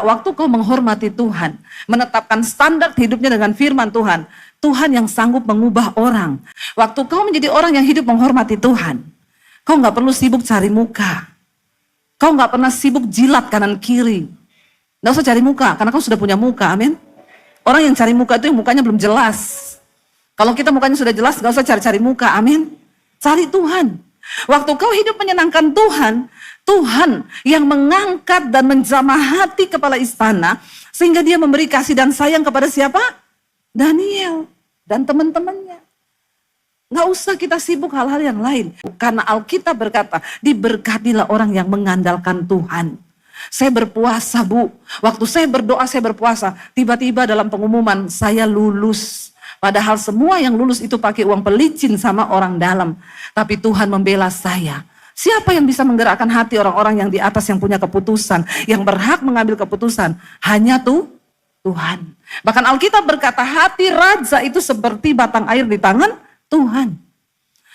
waktu kau menghormati Tuhan, menetapkan standar hidupnya dengan firman Tuhan, Tuhan yang sanggup mengubah orang. Waktu kau menjadi orang yang hidup menghormati Tuhan, kau nggak perlu sibuk cari muka. Kau nggak pernah sibuk jilat kanan kiri. Nggak usah cari muka, karena kau sudah punya muka, amin. Orang yang cari muka itu yang mukanya belum jelas. Kalau kita mukanya sudah jelas, nggak usah cari-cari muka, amin. Cari Tuhan. Waktu kau hidup menyenangkan Tuhan, Tuhan yang mengangkat dan menjamah hati kepala istana, sehingga dia memberi kasih dan sayang kepada siapa? Daniel dan teman-temannya. Nggak usah kita sibuk hal-hal yang lain. Karena Alkitab berkata, diberkatilah orang yang mengandalkan Tuhan. Saya berpuasa, Bu. Waktu saya berdoa, saya berpuasa. Tiba-tiba dalam pengumuman, saya lulus. Padahal semua yang lulus itu pakai uang pelicin sama orang dalam. Tapi Tuhan membela saya. Siapa yang bisa menggerakkan hati orang-orang yang di atas yang punya keputusan, yang berhak mengambil keputusan? Hanya Tuhan. Bahkan Alkitab berkata hati raja itu seperti batang air di tangan Tuhan.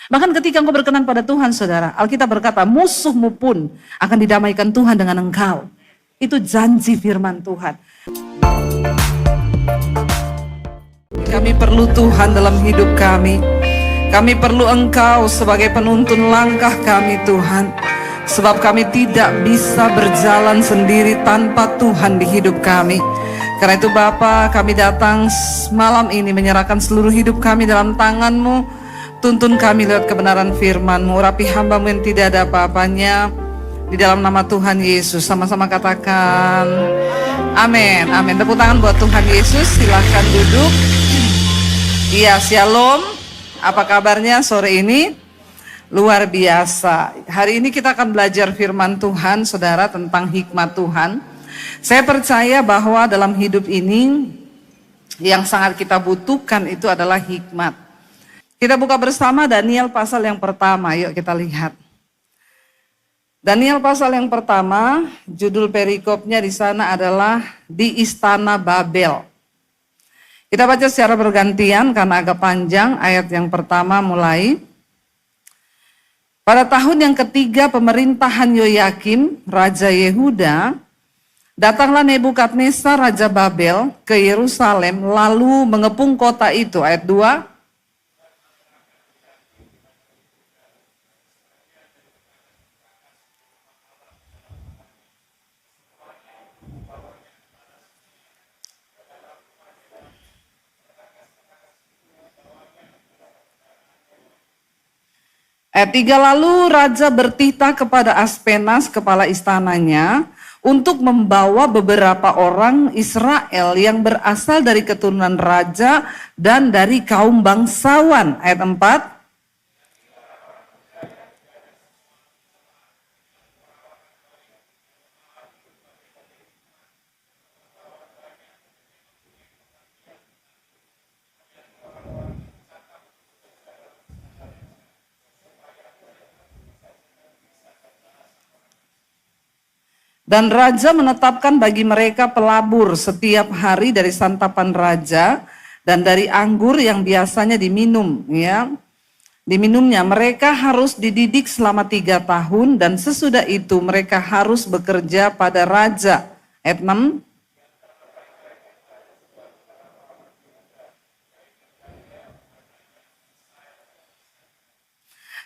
Bahkan ketika engkau berkenan pada Tuhan, saudara, Alkitab berkata musuhmu pun akan didamaikan Tuhan dengan engkau. Itu janji firman Tuhan. Kami perlu Tuhan dalam hidup kami. Kami perlu Engkau sebagai penuntun langkah kami, Tuhan. Sebab kami tidak bisa berjalan sendiri tanpa Tuhan di hidup kami. Karena itu Bapa, kami datang malam ini menyerahkan seluruh hidup kami dalam tangan-Mu. Tuntun kami lewat kebenaran firman-Mu. Urapi hamba-Mu yang tidak ada apa-apanya. Di dalam nama Tuhan Yesus, sama-sama katakan amin, amin. Tepuk tangan buat Tuhan Yesus, silahkan duduk. Iya, shalom. Apa kabarnya sore ini? Luar biasa. Hari ini kita akan belajar firman Tuhan, saudara, tentang hikmat Tuhan. Saya percaya bahwa dalam hidup ini yang sangat kita butuhkan itu adalah hikmat. Kita buka bersama Daniel pasal yang pertama, yuk kita lihat. Daniel pasal yang pertama, judul perikopnya di sana adalah di istana Babel. Kita baca secara bergantian karena agak panjang. Ayat yang pertama mulai. Pada tahun yang ketiga pemerintahan Yoyakim, Raja Yehuda, datanglah Nebukadnezar Raja Babel ke Yerusalem lalu mengepung kota itu. Ayat 2. Ayat 3, lalu raja bertitah kepada Aspenas, kepala istananya, untuk membawa beberapa orang Israel yang berasal dari keturunan raja dan dari kaum bangsawan. Ayat 4. Dan raja menetapkan bagi mereka pelabur setiap hari dari santapan raja dan dari anggur yang biasanya diminum, ya. Diminumnya mereka harus dididik selama 3 tahun dan sesudah itu mereka harus bekerja pada raja. Ayat 6.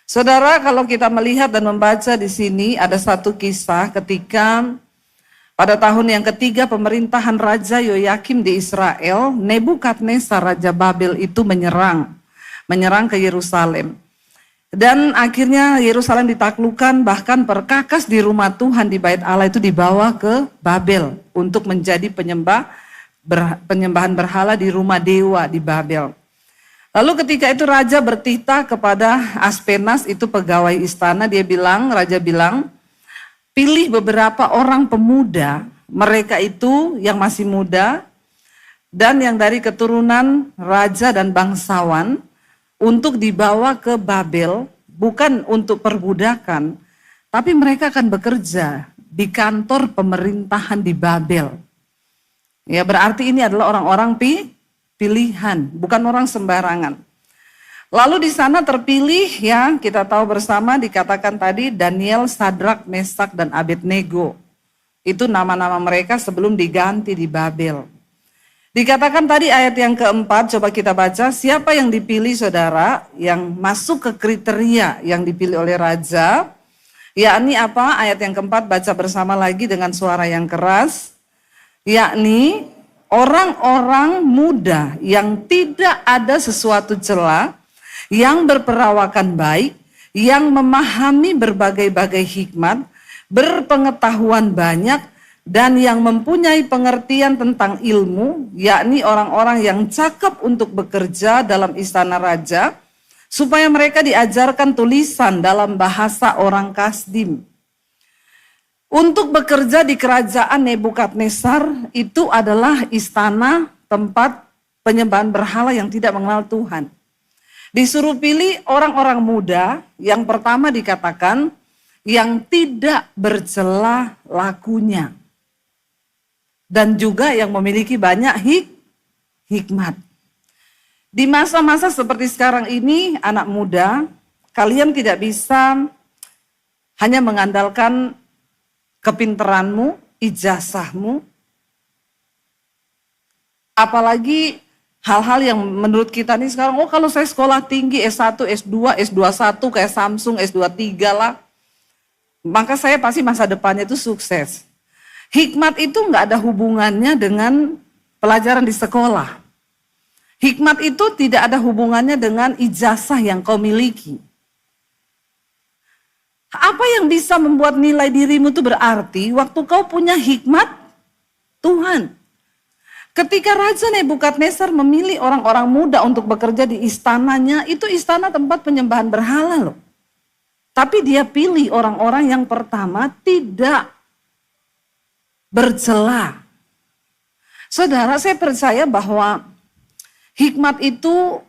Saudara, kalau kita melihat dan membaca di sini ada satu kisah ketika pada tahun yang ketiga pemerintahan Raja Yoyakim di Israel, Nebukadnezar Raja Babel itu menyerang ke Yerusalem. Dan akhirnya Yerusalem ditaklukkan, bahkan perkakas di rumah Tuhan di bait Allah itu dibawa ke Babel untuk menjadi penyembahan berhala di rumah dewa di Babel. Lalu ketika itu raja bertitah kepada Aspenas, itu pegawai istana, raja bilang, pilih beberapa orang pemuda, mereka itu yang masih muda, dan yang dari keturunan raja dan bangsawan, untuk dibawa ke Babel, bukan untuk perbudakan, tapi mereka akan bekerja di kantor pemerintahan di Babel. Ya, berarti ini adalah orang-orang pilihan, bukan orang sembarangan. Lalu di sana terpilih ya, kita tahu bersama dikatakan tadi Daniel, Sadrak, Mesak dan Abednego Itu nama-nama mereka sebelum diganti di Babel. Dikatakan tadi ayat yang keempat, coba kita baca, siapa yang dipilih saudara, yang masuk ke kriteria yang dipilih oleh raja, yakni apa? Ayat yang keempat, baca bersama lagi dengan suara yang keras, yakni orang-orang muda yang tidak ada sesuatu cela, yang berperawakan baik, yang memahami berbagai-bagai hikmat, berpengetahuan banyak, dan yang mempunyai pengertian tentang ilmu, yakni orang-orang yang cakap untuk bekerja dalam istana raja, supaya mereka diajarkan tulisan dalam bahasa orang Kasdim. Untuk bekerja di kerajaan Nebukadnezar itu adalah istana tempat penyembahan berhala yang tidak mengenal Tuhan. Disuruh pilih orang-orang muda, yang pertama dikatakan yang tidak bercela lakunya. Dan juga yang memiliki banyak hikmat. Di masa-masa seperti sekarang ini, anak muda, kalian tidak bisa hanya mengandalkan kepinteranmu, ijazahmu, apalagi hal-hal yang menurut kita nih sekarang, oh kalau saya sekolah tinggi S1, S2, S21 kayak Samsung, S23 lah, maka saya pasti masa depannya itu sukses. Hikmat itu nggak ada hubungannya dengan pelajaran di sekolah. Hikmat itu tidak ada hubungannya dengan ijazah yang kau miliki. Apa yang bisa membuat nilai dirimu itu berarti waktu kau punya hikmat Tuhan. Ketika Raja Nebukadnezar memilih orang-orang muda untuk bekerja di istananya, itu istana tempat penyembahan berhala loh. Tapi dia pilih orang-orang yang pertama tidak bercela. Saudara, saya percaya bahwa hikmat itu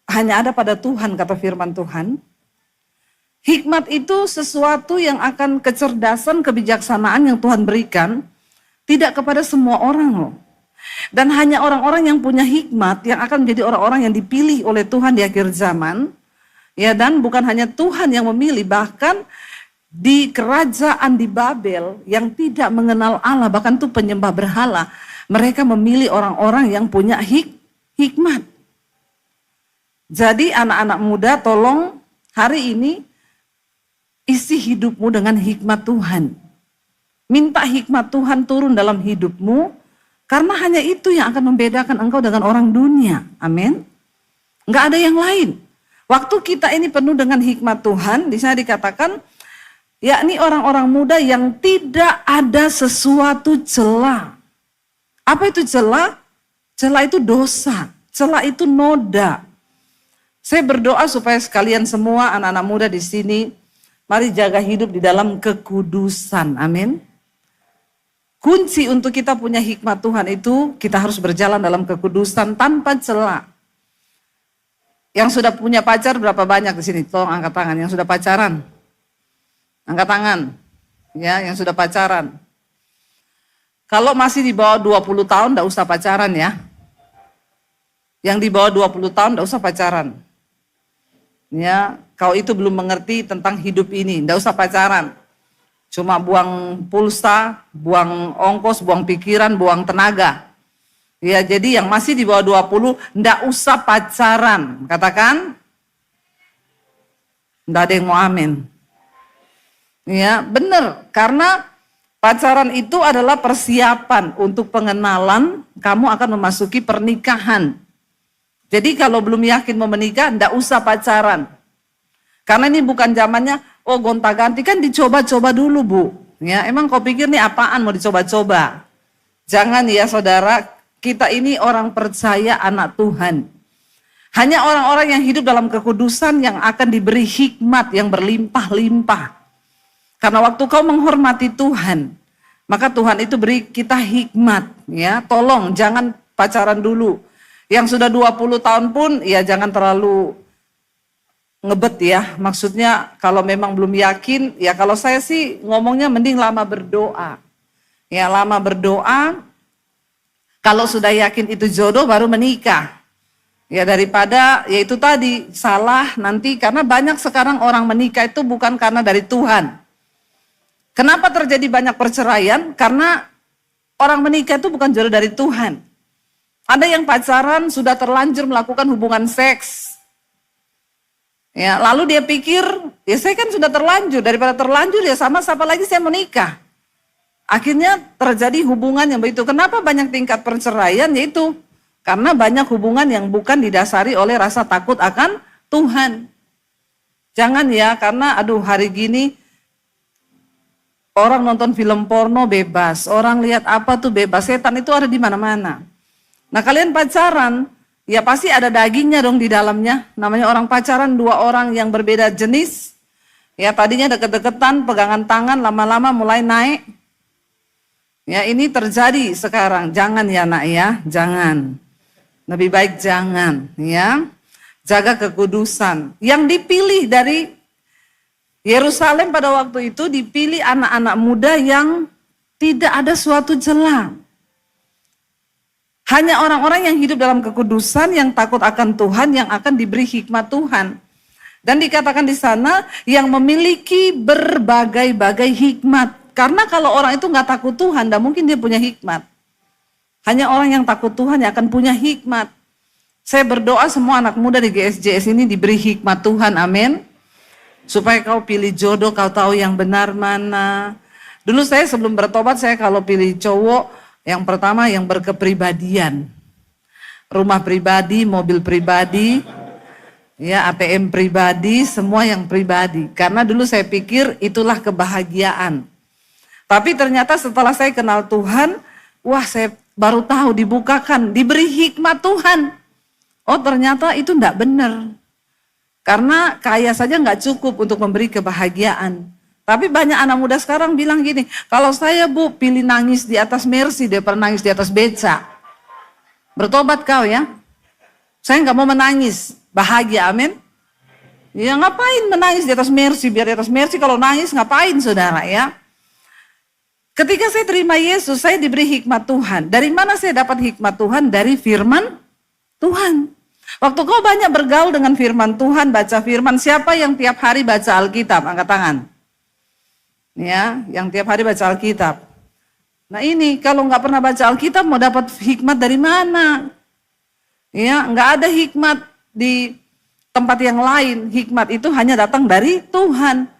hanya ada pada Tuhan, kata firman Tuhan. Hikmat itu sesuatu yang akan kecerdasan, kebijaksanaan yang Tuhan berikan, tidak kepada semua orang loh. Dan hanya orang-orang yang punya hikmat yang akan menjadi orang-orang yang dipilih oleh Tuhan di akhir zaman. Ya, dan bukan hanya Tuhan yang memilih, bahkan di kerajaan di Babel yang tidak mengenal Allah, bahkan itu penyembah berhala, mereka memilih orang-orang yang punya hikmat. Jadi anak-anak muda, tolong hari ini isi hidupmu dengan hikmat Tuhan. Minta hikmat Tuhan turun dalam hidupmu, karena hanya itu yang akan membedakan engkau dengan orang dunia. Amin. Enggak ada yang lain. Waktu kita ini penuh dengan hikmat Tuhan, di sana dikatakan, yakni orang-orang muda yang tidak ada sesuatu cela. Apa itu cela? Cela itu dosa, cela itu noda. Saya berdoa supaya sekalian semua anak-anak muda di sini, mari jaga hidup di dalam kekudusan. Amin. Kunci untuk kita punya hikmat Tuhan itu, kita harus berjalan dalam kekudusan tanpa cela. Yang sudah punya pacar berapa banyak di sini? Tolong angkat tangan. Yang sudah pacaran, angkat tangan. Ya, yang sudah pacaran. Kalau masih di bawah 20 tahun, enggak usah pacaran ya. Yang di bawah 20 tahun, enggak usah pacaran. Ya, kau itu belum mengerti tentang hidup ini, enggak usah pacaran. Cuma buang pulsa, buang ongkos, buang pikiran, buang tenaga. Ya, jadi yang masih di bawah 20, enggak usah pacaran. Katakan, enggak ada yang mau amin. Ya, benar. Karena pacaran itu adalah persiapan untuk pengenalan, kamu akan memasuki pernikahan. Jadi kalau belum yakin mau menikah, enggak usah pacaran. Karena ini bukan zamannya, oh gonta-ganti, kan dicoba-coba dulu Bu. Ya, emang kau pikir nih apaan mau dicoba-coba? Jangan ya saudara, kita ini orang percaya anak Tuhan. Hanya orang-orang yang hidup dalam kekudusan yang akan diberi hikmat yang berlimpah-limpah. Karena waktu kau menghormati Tuhan, maka Tuhan itu beri kita hikmat. Ya, tolong jangan pacaran dulu. Yang sudah 20 tahun pun ya jangan terlalu ngebet ya, maksudnya kalau memang belum yakin, ya kalau saya sih ngomongnya mending lama berdoa. Ya lama berdoa, kalau sudah yakin itu jodoh baru menikah. Ya daripada, ya itu tadi, salah nanti, karena banyak sekarang orang menikah itu bukan karena dari Tuhan. Kenapa terjadi banyak perceraian? Karena orang menikah itu bukan jodoh dari Tuhan. Ada yang pacaran sudah terlanjur melakukan hubungan seks. Ya, lalu dia pikir, ya saya kan sudah terlanjur, daripada terlanjur ya sama siapa lagi saya mau nikah. Akhirnya terjadi hubungan yang begitu. Kenapa banyak tingkat perceraian? Yaitu karena banyak hubungan yang bukan didasari oleh rasa takut akan Tuhan. Jangan ya, karena aduh hari gini orang nonton film porno bebas, orang lihat apa tuh bebas, setan itu ada di mana-mana. Nah kalian pacaran, ya pasti ada dagingnya dong di dalamnya. Namanya orang pacaran, dua orang yang berbeda jenis. Ya tadinya deket-deketan, pegangan tangan, lama-lama mulai naik. Ya ini terjadi sekarang, jangan ya nak ya, jangan. Lebih baik jangan ya. Jaga kekudusan. Yang dipilih dari Yerusalem pada waktu itu dipilih anak-anak muda yang tidak ada suatu celah. Hanya orang-orang yang hidup dalam kekudusan, yang takut akan Tuhan, yang akan diberi hikmat Tuhan. Dan dikatakan di sana yang memiliki berbagai-bagai hikmat. Karena kalau orang itu nggak takut Tuhan, tidak mungkin dia punya hikmat. Hanya orang yang takut Tuhan yang akan punya hikmat. Saya berdoa semua anak muda di GSJS ini diberi hikmat Tuhan, amin. Supaya kau pilih jodoh, kau tahu yang benar mana. Dulu saya sebelum bertobat, saya kalau pilih cowok, yang pertama yang berkepribadian. Rumah pribadi, mobil pribadi, ya ATM pribadi, semua yang pribadi. Karena dulu saya pikir itulah kebahagiaan. Tapi ternyata setelah saya kenal Tuhan, wah saya baru tahu dibukakan, diberi hikmat Tuhan. Oh ternyata itu enggak benar. Karena kaya saja nggak cukup untuk memberi kebahagiaan. Tapi banyak anak muda sekarang bilang gini, kalau saya bu pilih nangis di atas Mercy daripada nangis di atas beca. Bertobat kau ya. Saya nggak mau menangis, bahagia, amin. Ya ngapain menangis di atas Mercy, biar di atas Mercy kalau nangis ngapain saudara ya. Ketika saya terima Yesus, saya diberi hikmat Tuhan. Dari mana saya dapat hikmat Tuhan? Dari firman Tuhan. Waktu kau banyak bergaul dengan firman Tuhan, baca firman, siapa yang tiap hari baca Alkitab? Angkat tangan. Ya, yang tiap hari baca Alkitab. Nah ini, kalau nggak pernah baca Alkitab, mau dapat hikmat dari mana? Ya, nggak ada hikmat di tempat yang lain. Hikmat itu hanya datang dari Tuhan.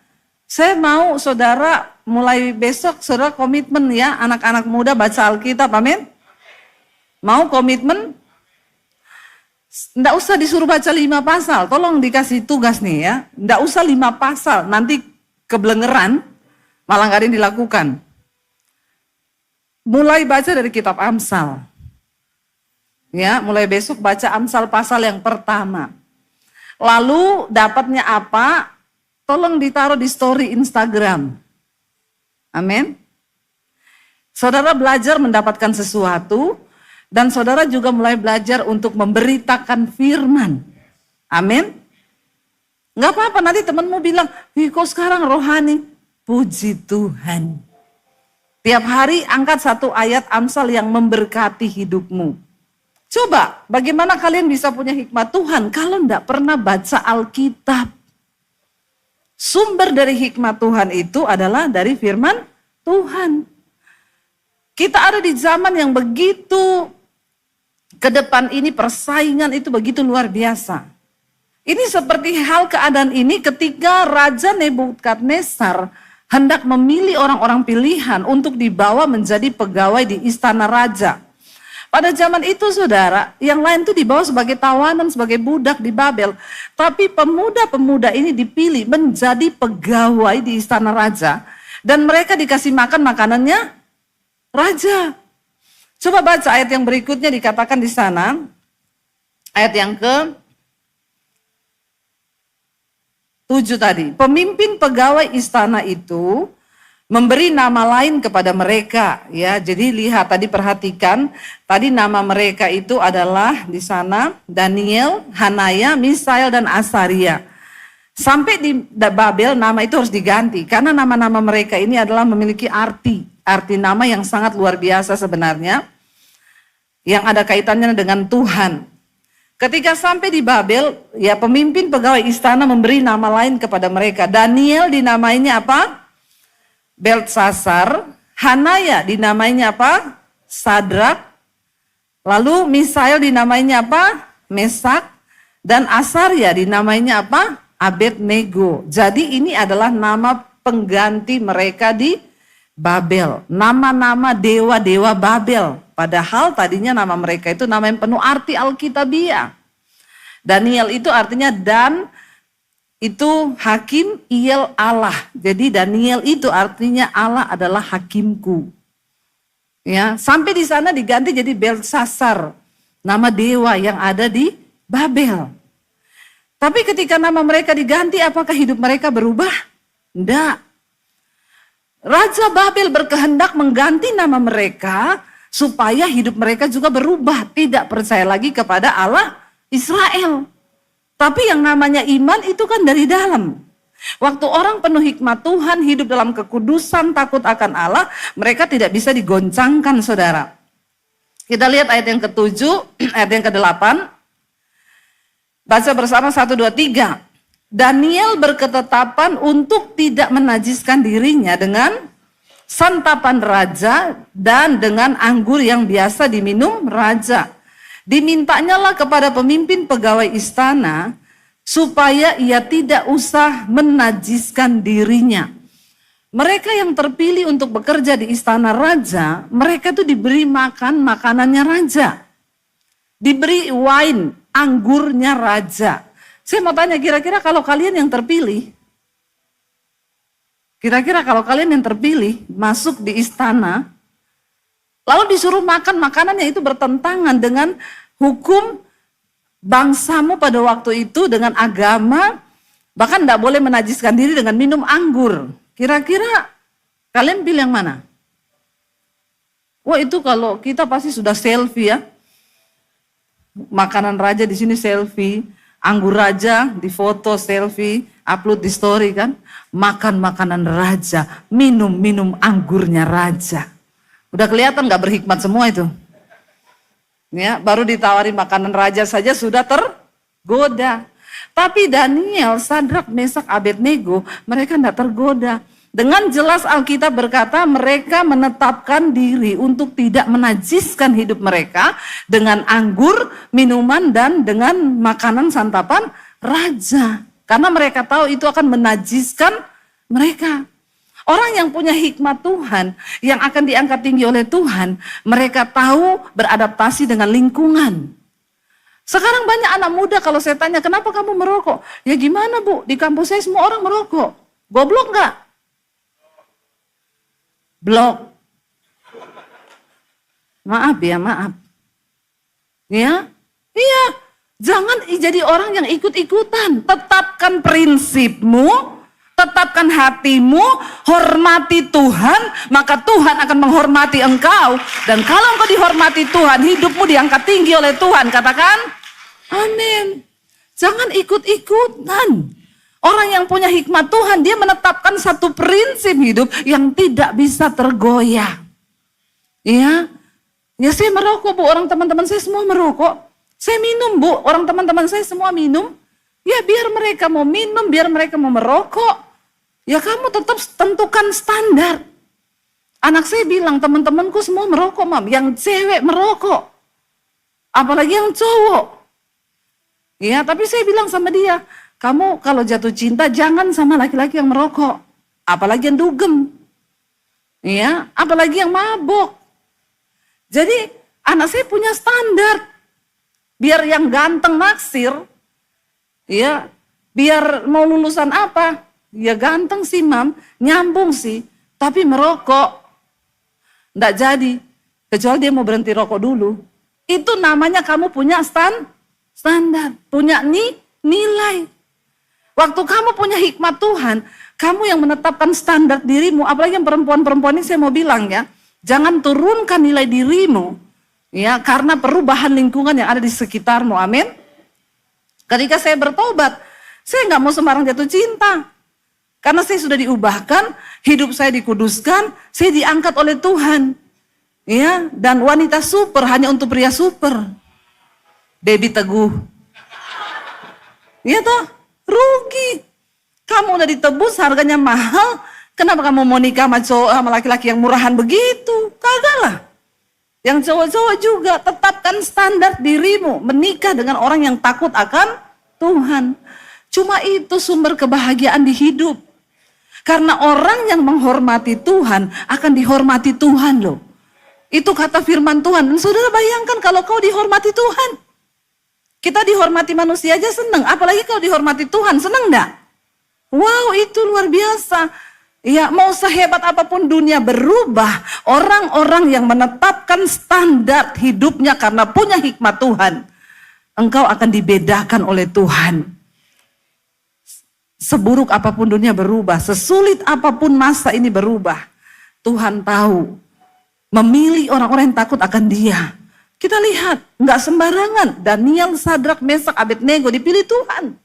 Saya mau saudara mulai besok, saudara komitmen ya, anak-anak muda baca Alkitab, amin? Mau komitmen? Nggak usah disuruh baca 5 pasal, tolong dikasih tugas nih ya. Nggak usah 5 pasal, nanti kebelengeran, malah nggak ada yang dilakukan. Mulai baca dari kitab Amsal. Ya, mulai besok baca Amsal pasal yang pertama. Lalu dapatnya apa? Tolong ditaruh di story Instagram. Amin. Saudara belajar mendapatkan sesuatu, dan saudara juga mulai belajar untuk memberitakan firman. Amin. Enggak apa-apa, nanti temanmu bilang, kok sekarang rohani? Puji Tuhan. Tiap hari angkat satu ayat Amsal yang memberkati hidupmu. Coba, bagaimana kalian bisa punya hikmat Tuhan kalau enggak pernah baca Alkitab? Sumber dari hikmat Tuhan itu adalah dari firman Tuhan. Kita ada di zaman yang begitu ke depan ini persaingan itu begitu luar biasa. Ini seperti hal keadaan ini ketika Raja Nebukadnezar hendak memilih orang-orang pilihan untuk dibawa menjadi pegawai di istana raja. Pada zaman itu saudara, yang lain itu dibawa sebagai tawanan, sebagai budak di Babel. Tapi pemuda-pemuda ini dipilih menjadi pegawai di istana raja. Dan mereka dikasih makan makanannya raja. Coba baca ayat yang berikutnya dikatakan di sana. Ayat yang ke-7 tadi. Pemimpin pegawai istana itu memberi nama lain kepada mereka. Ya, jadi lihat tadi perhatikan. Tadi nama mereka itu adalah di sana Daniel, Hanaya, Misael dan Asaria. Sampai di Babel nama itu harus diganti. Karena nama-nama mereka ini adalah memiliki arti nama yang sangat luar biasa sebenarnya, yang ada kaitannya dengan Tuhan. Ketika sampai di Babel, ya pemimpin pegawai istana memberi nama lain kepada mereka. Daniel dinamainya apa? Beltsasar, Hanaya dinamainya apa? Sadrak. Lalu Misael dinamainya apa? Mesak. Dan Asarya dinamainya apa? Abednego. Jadi ini adalah nama pengganti mereka di Babel. Nama-nama dewa-dewa Babel. Padahal tadinya nama mereka itu nama yang penuh arti Alkitabiah. Daniel itu artinya dan itu hakim, Iel Allah. Jadi Daniel itu artinya Allah adalah hakimku. Ya, sampai di sana diganti jadi Beltsasar, nama dewa yang ada di Babel. Tapi ketika nama mereka diganti, apakah hidup mereka berubah? Tidak. Raja Babel berkehendak mengganti nama mereka supaya hidup mereka juga berubah. Tidak percaya lagi kepada Allah Israel. Tapi yang namanya iman itu kan dari dalam. Waktu orang penuh hikmat Tuhan, hidup dalam kekudusan, takut akan Allah, mereka tidak bisa digoncangkan, saudara. Kita lihat ayat yang ke-7, ayat yang ke-8. Baca bersama 1, 2, 3. Daniel berketetapan untuk tidak menajiskan dirinya dengan santapan raja dan dengan anggur yang biasa diminum raja. Dimintanyalah kepada pemimpin pegawai istana supaya ia tidak usah menajiskan dirinya. Mereka yang terpilih untuk bekerja di istana raja, mereka itu diberi makan makanannya raja. Diberi wine, anggurnya raja. Saya mau tanya, kira-kira kalau kalian yang terpilih, masuk di istana, lalu disuruh makan makanannya itu bertentangan dengan hukum bangsamu pada waktu itu, dengan agama, bahkan tidak boleh menajiskan diri dengan minum anggur. Kira-kira kalian pilih yang mana? Wah, itu kalau kita pasti sudah selfie ya. Makanan raja di sini selfie, anggur raja di foto selfie, upload di story kan. Makan makanan raja, minum anggurnya raja. Udah kelihatan gak berhikmat semua itu? Ya, baru ditawari makanan raja saja sudah tergoda. Tapi Daniel, Sadrak, Mesak, Abednego, mereka tidak tergoda. Dengan jelas Alkitab berkata mereka menetapkan diri untuk tidak menajiskan hidup mereka dengan anggur, minuman, dan dengan makanan santapan raja. Karena mereka tahu itu akan menajiskan mereka. Orang yang punya hikmat Tuhan, yang akan diangkat tinggi oleh Tuhan, mereka tahu beradaptasi dengan lingkungan. Sekarang banyak anak muda kalau saya tanya, kenapa kamu merokok? Ya gimana Bu, di kampus saya semua orang merokok. Goblok nggak? Blok. Maaf ya, maaf. Ya, iya. Jangan jadi orang yang ikut-ikutan. Tetapkan prinsipmu, tetapkan hatimu, hormati Tuhan, maka Tuhan akan menghormati engkau. Dan kalau engkau dihormati Tuhan, hidupmu diangkat tinggi oleh Tuhan. Katakan, amin. Jangan ikut-ikutan. Orang yang punya hikmat Tuhan, dia menetapkan satu prinsip hidup yang tidak bisa tergoyah. Ya, ya saya merokok Bu, orang teman-teman saya semua merokok. Saya minum Bu, orang teman-teman saya semua minum. Ya biar mereka mau minum, biar mereka mau merokok. Ya kamu tetap tentukan standar. Anak saya bilang, teman-temanku semua merokok Mam, yang cewek merokok. Apalagi yang cowok. Ya, tapi saya bilang sama dia, kamu kalau jatuh cinta jangan sama laki-laki yang merokok. Apalagi yang dugem. Ya, apalagi yang mabok. Jadi anak saya punya standar. Biar yang ganteng naksir, ya, biar mau lulusan apa, ya ganteng sih Mam, nyambung sih, tapi merokok, nggak jadi, kecuali dia mau berhenti rokok dulu. Itu namanya kamu punya standar, punya nilai. Waktu kamu punya hikmat Tuhan, kamu yang menetapkan standar dirimu, apalagi yang perempuan-perempuan ini saya mau bilang ya, jangan turunkan nilai dirimu, ya, karena perubahan lingkungan yang ada di sekitarmu, amin. Ketika saya bertobat, saya nggak mau sembarang jatuh cinta. Karena saya sudah diubahkan, hidup saya dikuduskan, saya diangkat oleh Tuhan. Ya, dan wanita super hanya untuk pria super. Baby Teguh. Iya toh, rugi. Kamu udah ditebus, harganya mahal, Kenapa kamu mau nikah sama laki-laki yang murahan begitu? Kagak lah. Yang cowok-cowok juga tetapkan standar dirimu. Menikah dengan orang yang takut akan Tuhan. Cuma itu sumber kebahagiaan di hidup. Karena orang yang menghormati Tuhan akan dihormati Tuhan loh. Itu kata firman Tuhan. Dan saudara bayangkan kalau kau dihormati Tuhan. Kita dihormati manusia aja seneng. Apalagi kalau dihormati Tuhan, seneng enggak? Wow, itu luar biasa. Ya, mau sehebat apapun dunia berubah, orang-orang yang menetapkan standar hidupnya karena punya hikmat Tuhan, engkau akan dibedakan oleh Tuhan. Seburuk apapun dunia berubah, sesulit apapun masa ini berubah, Tuhan tahu, memilih orang-orang yang takut akan Dia. Kita lihat, nggak sembarangan, Daniel, Sadrak, Mesak, Abednego dipilih Tuhan.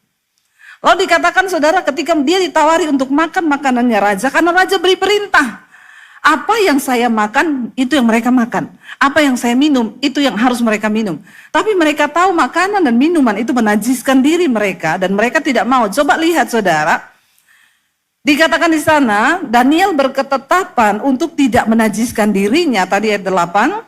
Lalu dikatakan saudara ketika dia ditawari untuk makan makanannya raja, karena raja beri perintah. Apa yang saya makan, itu yang mereka makan. Apa yang saya minum, itu yang harus mereka minum. Tapi mereka tahu makanan dan minuman itu menajiskan diri mereka dan mereka tidak mau. Coba lihat saudara, dikatakan di sana, Daniel berketetapan untuk tidak menajiskan dirinya, tadi ayat 8,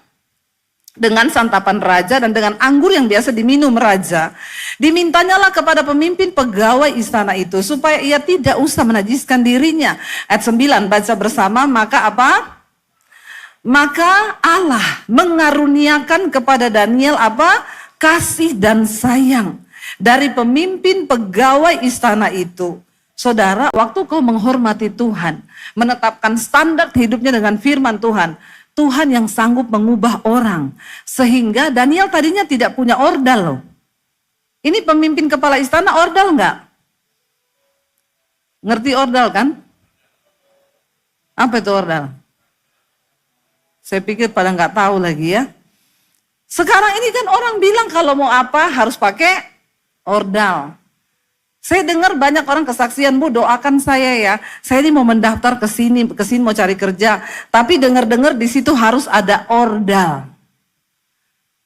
dengan santapan raja dan dengan anggur yang biasa diminum raja. Dimintanyalah kepada pemimpin pegawai istana itu supaya ia tidak usah menajiskan dirinya. Ayat 9 baca bersama, maka apa? Maka Allah mengaruniakan kepada Daniel apa? Kasih dan sayang dari pemimpin pegawai istana itu. Saudara, waktu kau menghormati Tuhan, menetapkan standar hidupnya dengan firman Tuhan, Tuhan yang sanggup mengubah orang. Sehingga Daniel tadinya tidak punya ordal loh. Ini pemimpin kepala istana ordal enggak? Ngerti ordal kan? Apa itu ordal? Saya pikir pada nggak tahu lagi ya. Sekarang ini kan orang bilang kalau mau apa harus pakai ordal. Saya dengar banyak orang kesaksian, Bu, doakan saya ya. Saya ini mau mendaftar ke sini mau cari kerja. Tapi dengar-dengar di situ harus ada ordal.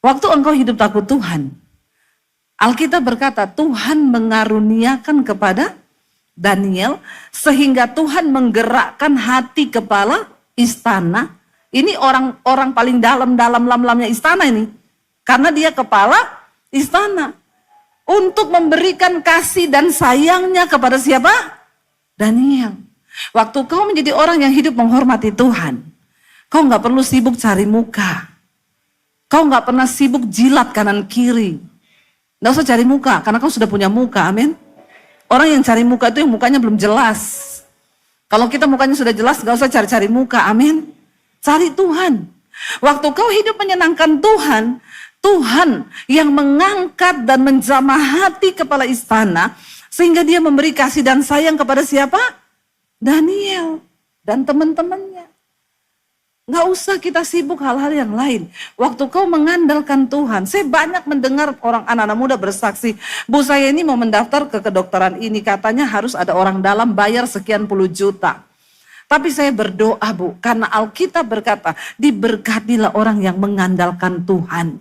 Waktu engkau hidup takut Tuhan, Alkitab berkata Tuhan mengaruniakan kepada Daniel sehingga Tuhan menggerakkan hati kepala istana. Ini orang paling dalam-lamnya istana ini. Karena dia kepala istana. Untuk memberikan kasih dan sayangnya kepada siapa? Daniel. Waktu kau menjadi orang yang hidup menghormati Tuhan, kau nggak perlu sibuk cari muka. Kau nggak pernah sibuk jilat kanan kiri. Nggak usah cari muka, karena kau sudah punya muka, amin. Orang yang cari muka itu yang mukanya belum jelas. Kalau kita mukanya sudah jelas, nggak usah cari-cari muka, amin. Cari Tuhan. Waktu kau hidup menyenangkan Tuhan, Tuhan yang mengangkat dan menjamah hati kepala istana sehingga dia memberi kasih dan sayang kepada siapa? Daniel dan teman-temannya. Nggak usah kita sibuk hal-hal yang lain. Waktu kau mengandalkan Tuhan, saya banyak mendengar orang anak-anak muda bersaksi, Bu, saya ini mau mendaftar ke kedokteran ini, katanya harus ada orang dalam bayar sekian puluh juta. Tapi saya berdoa, Bu, karena Alkitab berkata, diberkatilah orang yang mengandalkan Tuhan.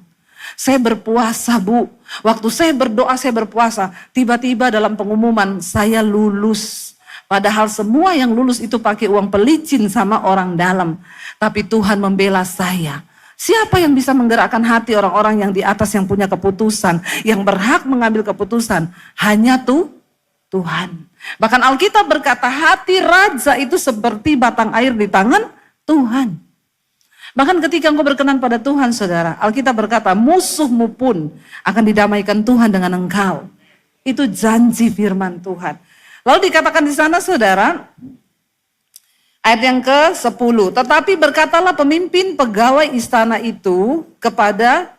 Saya berpuasa, Bu. Waktu saya berdoa, saya berpuasa. Tiba-tiba dalam pengumuman, saya lulus. Padahal semua yang lulus itu pakai uang pelicin sama orang dalam. Tapi Tuhan membela saya. Siapa yang bisa menggerakkan hati orang-orang yang di atas yang punya keputusan, yang berhak mengambil keputusan? Hanya Tuhan. Bahkan Alkitab berkata, hati raja itu seperti batang air di tangan Tuhan. Bahkan ketika engkau berkenan pada Tuhan, saudara, Alkitab berkata, musuhmu pun akan didamaikan Tuhan dengan engkau. Itu janji firman Tuhan. Lalu dikatakan di sana, saudara, ayat yang ke-10. Tetapi berkatalah pemimpin pegawai istana itu kepada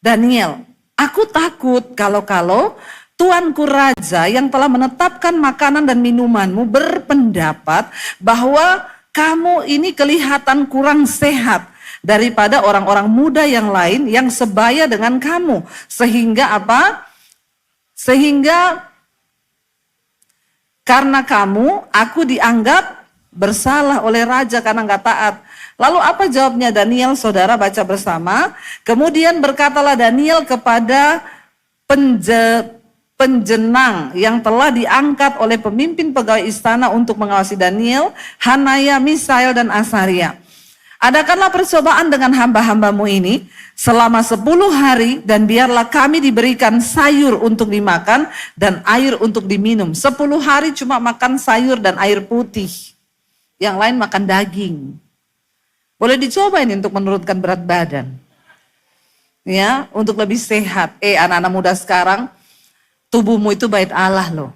Daniel, aku takut kalau tuanku raja yang telah menetapkan makanan dan minumanmu berpendapat bahwa kamu ini kelihatan kurang sehat daripada orang-orang muda yang lain yang sebaya dengan kamu. Sehingga apa? Sehingga karena kamu, aku dianggap bersalah oleh raja karena nggak taat. Lalu apa jawabnya Daniel, saudara, baca bersama. Kemudian berkatalah Daniel kepada penjenang yang telah diangkat oleh pemimpin pegawai istana untuk mengawasi Daniel, Hanaya, Misael, dan Asaria. Adakanlah percobaan dengan hamba-hambamu ini selama 10 hari dan biarlah kami diberikan sayur untuk dimakan dan air untuk diminum. 10 hari cuma makan sayur dan air putih. Yang lain makan daging. Boleh dicoba ini untuk menurunkan berat badan. Ya, untuk lebih sehat. Anak-anak muda sekarang, tubuhmu itu bait Allah loh.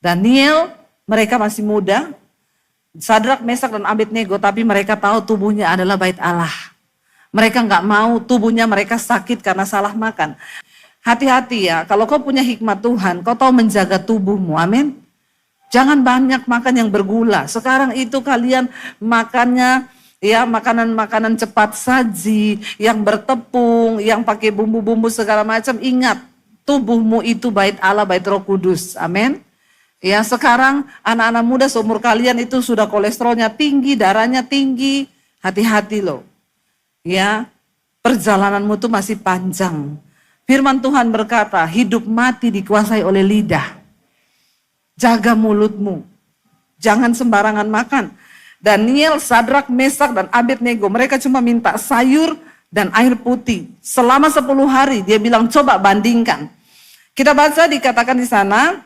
Daniel, mereka masih muda. Sadrak, Mesak, dan Abednego, tapi mereka tahu tubuhnya adalah bait Allah. Mereka nggak mau tubuhnya mereka sakit karena salah makan. Hati-hati ya, kalau kau punya hikmat Tuhan, kau tahu menjaga tubuhmu, amin. Jangan banyak makan yang bergula. Sekarang itu kalian makannya ya makanan-makanan cepat saji, yang bertepung, yang pakai bumbu-bumbu segala macam. Ingat, tubuhmu itu bait Allah, bait Roh Kudus, amin. Ya, sekarang anak-anak muda seumur kalian itu sudah kolesterolnya tinggi, darahnya tinggi. Hati-hati loh. Ya, perjalananmu tuh masih panjang. Firman Tuhan berkata, hidup mati dikuasai oleh lidah. Jaga mulutmu. Jangan sembarangan makan. Daniel, Sadrak, Mesak, dan Abednego, mereka cuma minta sayur dan air putih. Selama 10 hari dia bilang coba bandingkan. Kita baca dikatakan di sana,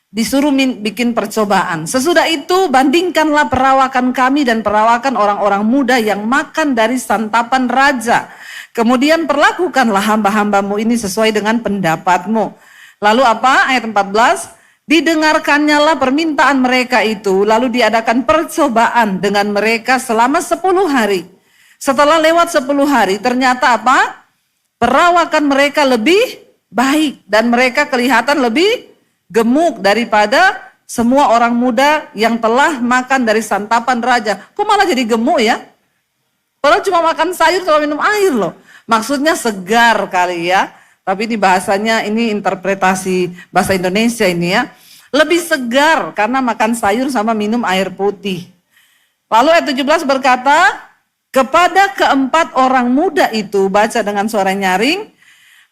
disuruh bikin percobaan. Sesudah itu bandingkanlah perawakan kami dan perawakan orang-orang muda yang makan dari santapan raja. Kemudian perlakukanlah hamba-hambamu ini sesuai dengan pendapatmu. Lalu apa? Ayat 14. Didengarkannya lah permintaan mereka itu. Lalu diadakan percobaan dengan mereka selama 10 hari. Setelah lewat 10 hari ternyata apa? Perawakan mereka lebih baik. Dan mereka kelihatan lebih gemuk daripada semua orang muda yang telah makan dari santapan raja. Kok malah jadi gemuk ya? Padahal cuma makan sayur sama minum air loh. Maksudnya segar kali ya. Tapi ini bahasanya, ini interpretasi bahasa Indonesia ini ya. Lebih segar karena makan sayur sama minum air putih. Lalu ayat 17 berkata, kepada keempat orang muda itu, baca dengan suara nyaring,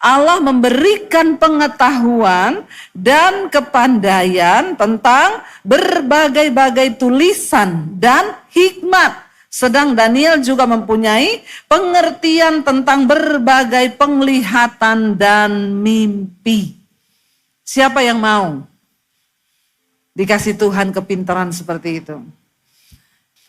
Allah memberikan pengetahuan dan kepandaian tentang berbagai-bagai tulisan dan hikmat. Sedang Daniel juga mempunyai pengertian tentang berbagai penglihatan dan mimpi. Siapa yang mau dikasih Tuhan kepintaran seperti itu?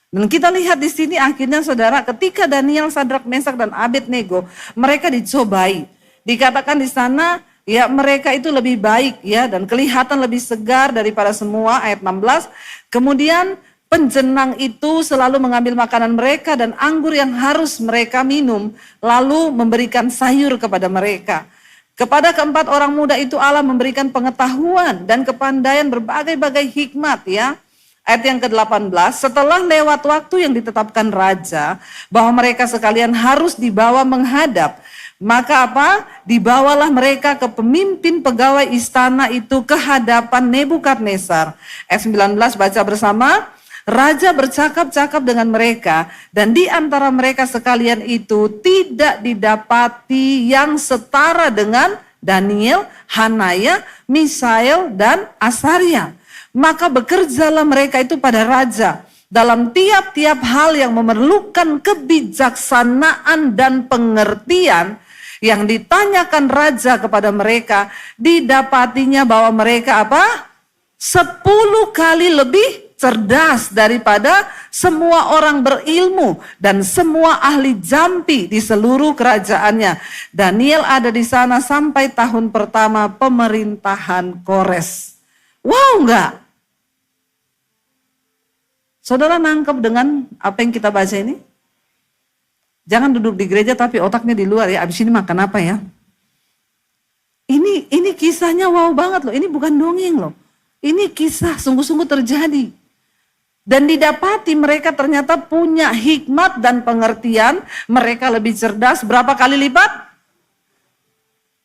Dan kita lihat di sini akhirnya saudara, ketika Daniel, Sadrak, Mesak, dan Abednego, mereka dicobai. Dikatakan di sana, ya mereka itu lebih baik ya dan kelihatan lebih segar daripada semua, ayat 16. Kemudian penjenang itu selalu mengambil makanan mereka dan anggur yang harus mereka minum, lalu memberikan sayur kepada mereka. Kepada keempat orang muda itu Allah memberikan pengetahuan dan kepandaian berbagai-bagai hikmat ya. Ayat yang ke-18, setelah lewat waktu yang ditetapkan raja bahwa mereka sekalian harus dibawa menghadap, maka apa? Dibawalah mereka ke pemimpin pegawai istana itu ke hadapan Nebukadnezar. Ayat 19 baca bersama. Raja bercakap-cakap dengan mereka dan di antara mereka sekalian itu tidak didapati yang setara dengan Daniel, Hanaya, Misael, dan Asaria. Maka bekerjalah mereka itu pada raja dalam tiap-tiap hal yang memerlukan kebijaksanaan dan pengertian. Yang ditanyakan raja kepada mereka, didapatinya bahwa mereka apa? 10 kali lebih cerdas daripada semua orang berilmu dan semua ahli jampi di seluruh kerajaannya. Daniel ada di sana sampai tahun pertama pemerintahan Kores. Wow enggak? Saudara nangkep dengan apa yang kita baca ini? Jangan duduk di gereja tapi otaknya di luar ya. Abis ini makan apa ya? Ini kisahnya wow banget loh. Ini bukan dongeng loh. Ini kisah sungguh-sungguh terjadi. Dan didapati mereka ternyata punya hikmat dan pengertian. Mereka lebih cerdas. Berapa kali lipat?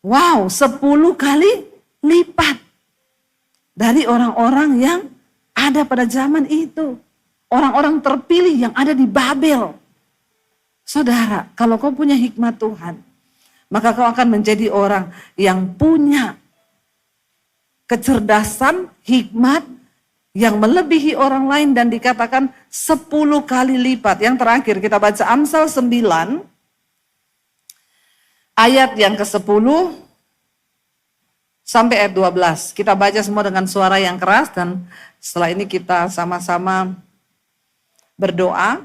Wow, 10 kali lipat. Dari orang-orang yang ada pada zaman itu. Orang-orang terpilih yang ada di Babel. Saudara, kalau kau punya hikmat Tuhan, maka kau akan menjadi orang yang punya kecerdasan, hikmat yang melebihi orang lain dan dikatakan 10 kali lipat. Yang terakhir kita baca Amsal 9 ayat yang ke-10 sampai ayat 12. Kita baca semua dengan suara yang keras dan setelah ini kita sama-sama berdoa.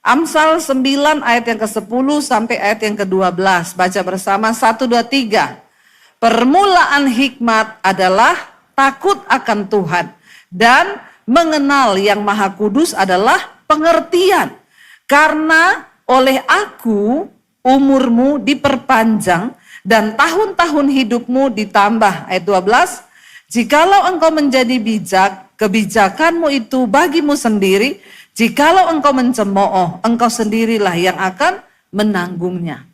Amsal 9 ayat yang ke-10 sampai ayat yang ke-12. Baca bersama 1, 2, 3. Permulaan hikmat adalah takut akan Tuhan. Dan mengenal yang Maha Kudus adalah pengertian. Karena oleh aku umurmu diperpanjang dan tahun-tahun hidupmu ditambah. Ayat 12. Jikalau engkau menjadi bijak, kebijakanmu itu bagimu sendiri. Jikalau engkau mencemooh, engkau sendirilah yang akan menanggungnya.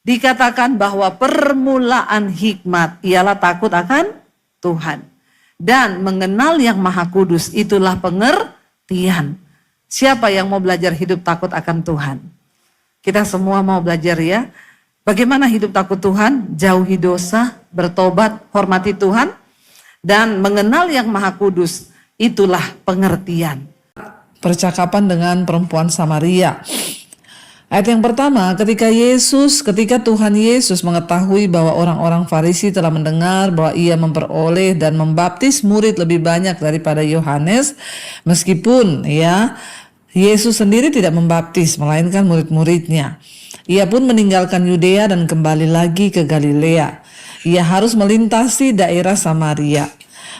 Dikatakan bahwa permulaan hikmat ialah takut akan Tuhan. Dan mengenal yang Maha Kudus itulah pengertian. Siapa yang mau belajar hidup takut akan Tuhan? Kita semua mau belajar ya. Bagaimana hidup takut Tuhan? Jauhi dosa, bertobat, hormati Tuhan. Dan mengenal yang Maha Kudus itulah pengertian. Percakapan dengan perempuan Samaria. Ayat yang pertama, ketika Tuhan Yesus mengetahui bahwa orang-orang Farisi telah mendengar bahwa ia memperoleh dan membaptis murid lebih banyak daripada Yohanes, meskipun Yesus sendiri tidak membaptis, melainkan murid-muridnya. Ia pun meninggalkan Yudea dan kembali lagi ke Galilea. Ia harus melintasi daerah Samaria.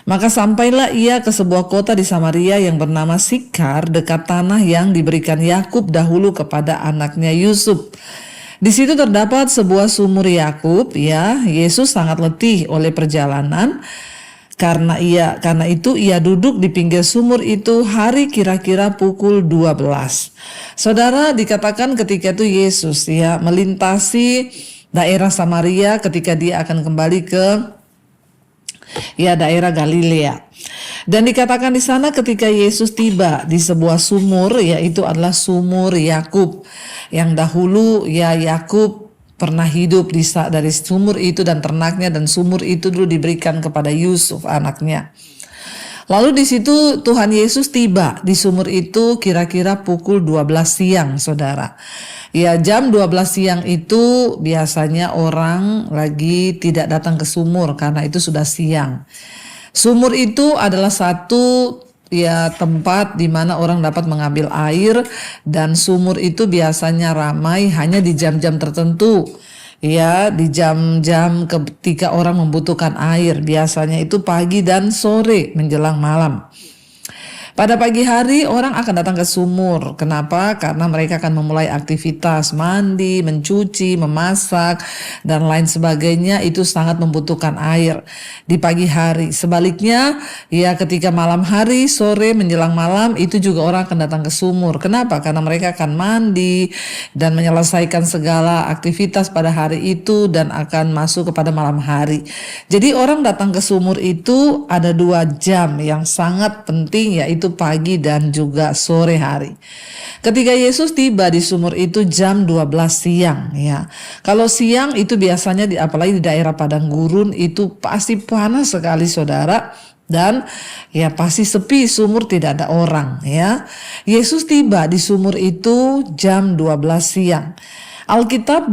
Maka sampailah ia ke sebuah kota di Samaria yang bernama Sikar, dekat tanah yang diberikan Yakub dahulu kepada anaknya Yusuf. Di situ terdapat sebuah sumur Yakub. Yesus sangat letih oleh perjalanan. Karena itu ia duduk di pinggir sumur itu hari kira-kira pukul 12. Saudara, dikatakan ketika itu Yesus melintasi daerah Samaria ketika dia akan kembali ke daerah Galilea. Dan dikatakan di sana ketika Yesus tiba di sebuah sumur, yaitu adalah sumur Yakub, yang dahulu Yakub pernah hidup dari sumur itu dan ternaknya, dan sumur itu dulu diberikan kepada Yusuf anaknya. Lalu di situ Tuhan Yesus tiba di sumur itu kira-kira pukul 12 siang, saudara. Jam 12 siang itu biasanya orang lagi tidak datang ke sumur karena itu sudah siang. Sumur itu adalah satu tempat di mana orang dapat mengambil air, dan sumur itu biasanya ramai hanya di jam-jam tertentu. Di jam-jam ketika orang membutuhkan air, biasanya itu pagi dan sore menjelang malam. Pada pagi hari orang akan datang ke sumur. Kenapa? Karena mereka akan memulai aktivitas mandi, mencuci, memasak, dan lain sebagainya. Itu sangat membutuhkan air di pagi hari. Sebaliknya, ketika malam hari, sore menjelang malam, itu juga orang akan datang ke sumur. Kenapa? Karena mereka akan mandi dan menyelesaikan segala aktivitas pada hari itu dan akan masuk kepada malam hari. Jadi orang datang ke sumur itu ada 2 jam yang sangat penting, yaitu pagi dan juga sore hari. Ketika Yesus tiba di sumur itu jam 12 siang. Kalau siang itu biasanya apalagi di daerah padang gurun itu pasti panas sekali, saudara. Dan pasti sepi, sumur tidak ada orang. Yesus tiba di sumur itu jam 12 siang. Alkitab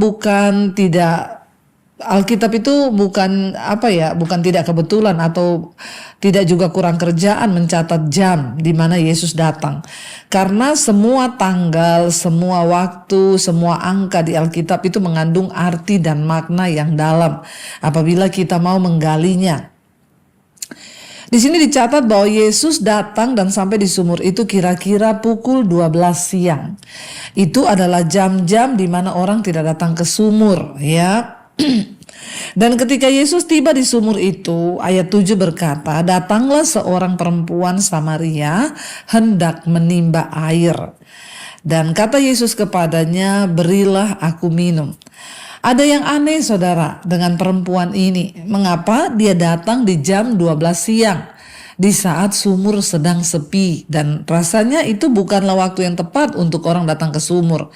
itu bukan tidak kebetulan atau tidak juga kurang kerjaan mencatat jam di mana Yesus datang. Karena semua tanggal, semua waktu, semua angka di Alkitab itu mengandung arti dan makna yang dalam apabila kita mau menggalinya. Di sini dicatat bahwa Yesus datang dan sampai di sumur itu kira-kira pukul 12 siang. Itu adalah jam-jam di mana orang tidak datang ke sumur, Dan ketika Yesus tiba di sumur itu, ayat 7 berkata, datanglah seorang perempuan Samaria hendak menimba air. Dan kata Yesus kepadanya, berilah aku minum. Ada yang aneh, saudara, dengan perempuan ini. Mengapa dia datang di jam 12 siang? di saat sumur sedang sepi, dan rasanya itu bukanlah waktu yang tepat untuk orang datang ke sumur.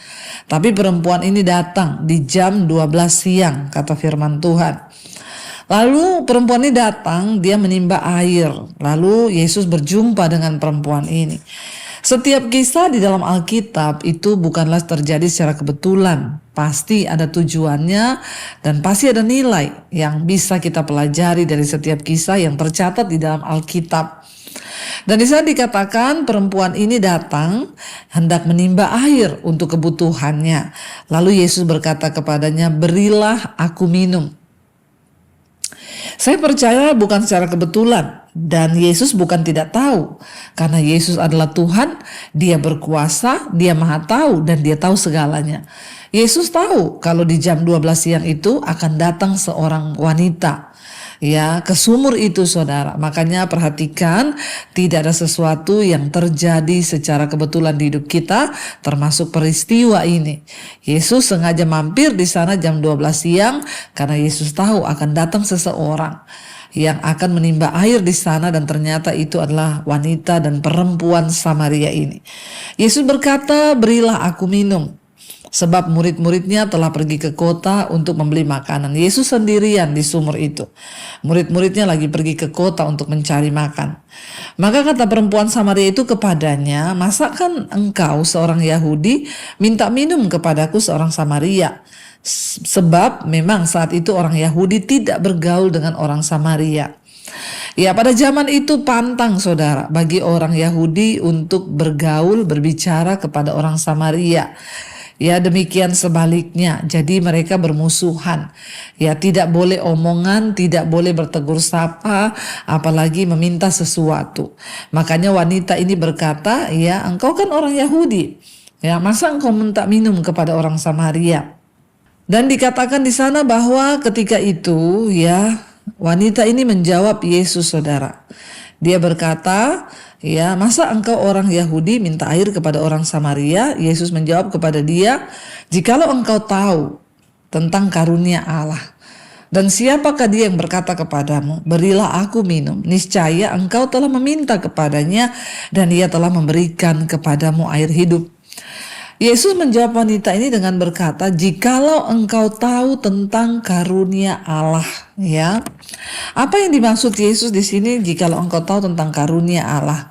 Tapi perempuan ini datang di jam 12 siang, kata firman Tuhan. Lalu perempuan ini datang, dia menimba air. Lalu Yesus berjumpa dengan perempuan ini. Setiap kisah di dalam Alkitab itu bukanlah terjadi secara kebetulan. Pasti ada tujuannya dan pasti ada nilai yang bisa kita pelajari dari setiap kisah yang tercatat di dalam Alkitab. Dan di sana dikatakan perempuan ini datang hendak menimba air untuk kebutuhannya. Lalu Yesus berkata kepadanya, "Berilah aku minum." Saya percaya bukan secara kebetulan, dan Yesus bukan tidak tahu, karena Yesus adalah Tuhan, dia berkuasa, dia maha tahu, dan dia tahu segalanya. Yesus tahu kalau di jam 12 siang itu akan datang seorang wanita ya ke sumur itu, saudara. Makanya perhatikan, tidak ada sesuatu yang terjadi secara kebetulan di hidup kita, termasuk peristiwa ini. Yesus sengaja mampir di sana jam 12 siang karena Yesus tahu akan datang seseorang yang akan menimba air di sana, dan ternyata itu adalah wanita dan perempuan Samaria ini. Yesus berkata, "Berilah aku minum." Sebab murid-muridnya telah pergi ke kota untuk membeli makanan. Yesus sendirian di sumur itu. Murid-muridnya lagi pergi ke kota untuk mencari makan. Maka kata perempuan Samaria itu kepadanya, "Masakan engkau seorang Yahudi minta minum kepadaku seorang Samaria?" Sebab memang saat itu orang Yahudi tidak bergaul dengan orang Samaria. Ya, pada zaman itu pantang, saudara, bagi orang Yahudi untuk bergaul, berbicara kepada orang Samaria. Ya, demikian sebaliknya. Jadi mereka bermusuhan. Ya, tidak boleh omongan, tidak boleh bertegur sapa, apalagi meminta sesuatu. Makanya wanita ini berkata, "Ya, engkau kan orang Yahudi. Ya, masa engkau minta minum kepada orang Samaria?" Dan dikatakan di sana bahwa ketika itu, ya, wanita ini menjawab Yesus, saudara. Dia berkata, "Ya, masa engkau orang Yahudi minta air kepada orang Samaria?" Yesus menjawab kepada dia, "Jikalau engkau tahu tentang karunia Allah, dan siapakah dia yang berkata kepadamu, 'Berilah aku minum,' niscaya engkau telah meminta kepadanya, dan ia telah memberikan kepadamu air hidup." Yesus menjawab wanita ini dengan berkata, "Jikalau engkau tahu tentang karunia Allah," ya. Apa yang dimaksud Yesus di sini, jikalau engkau tahu tentang karunia Allah?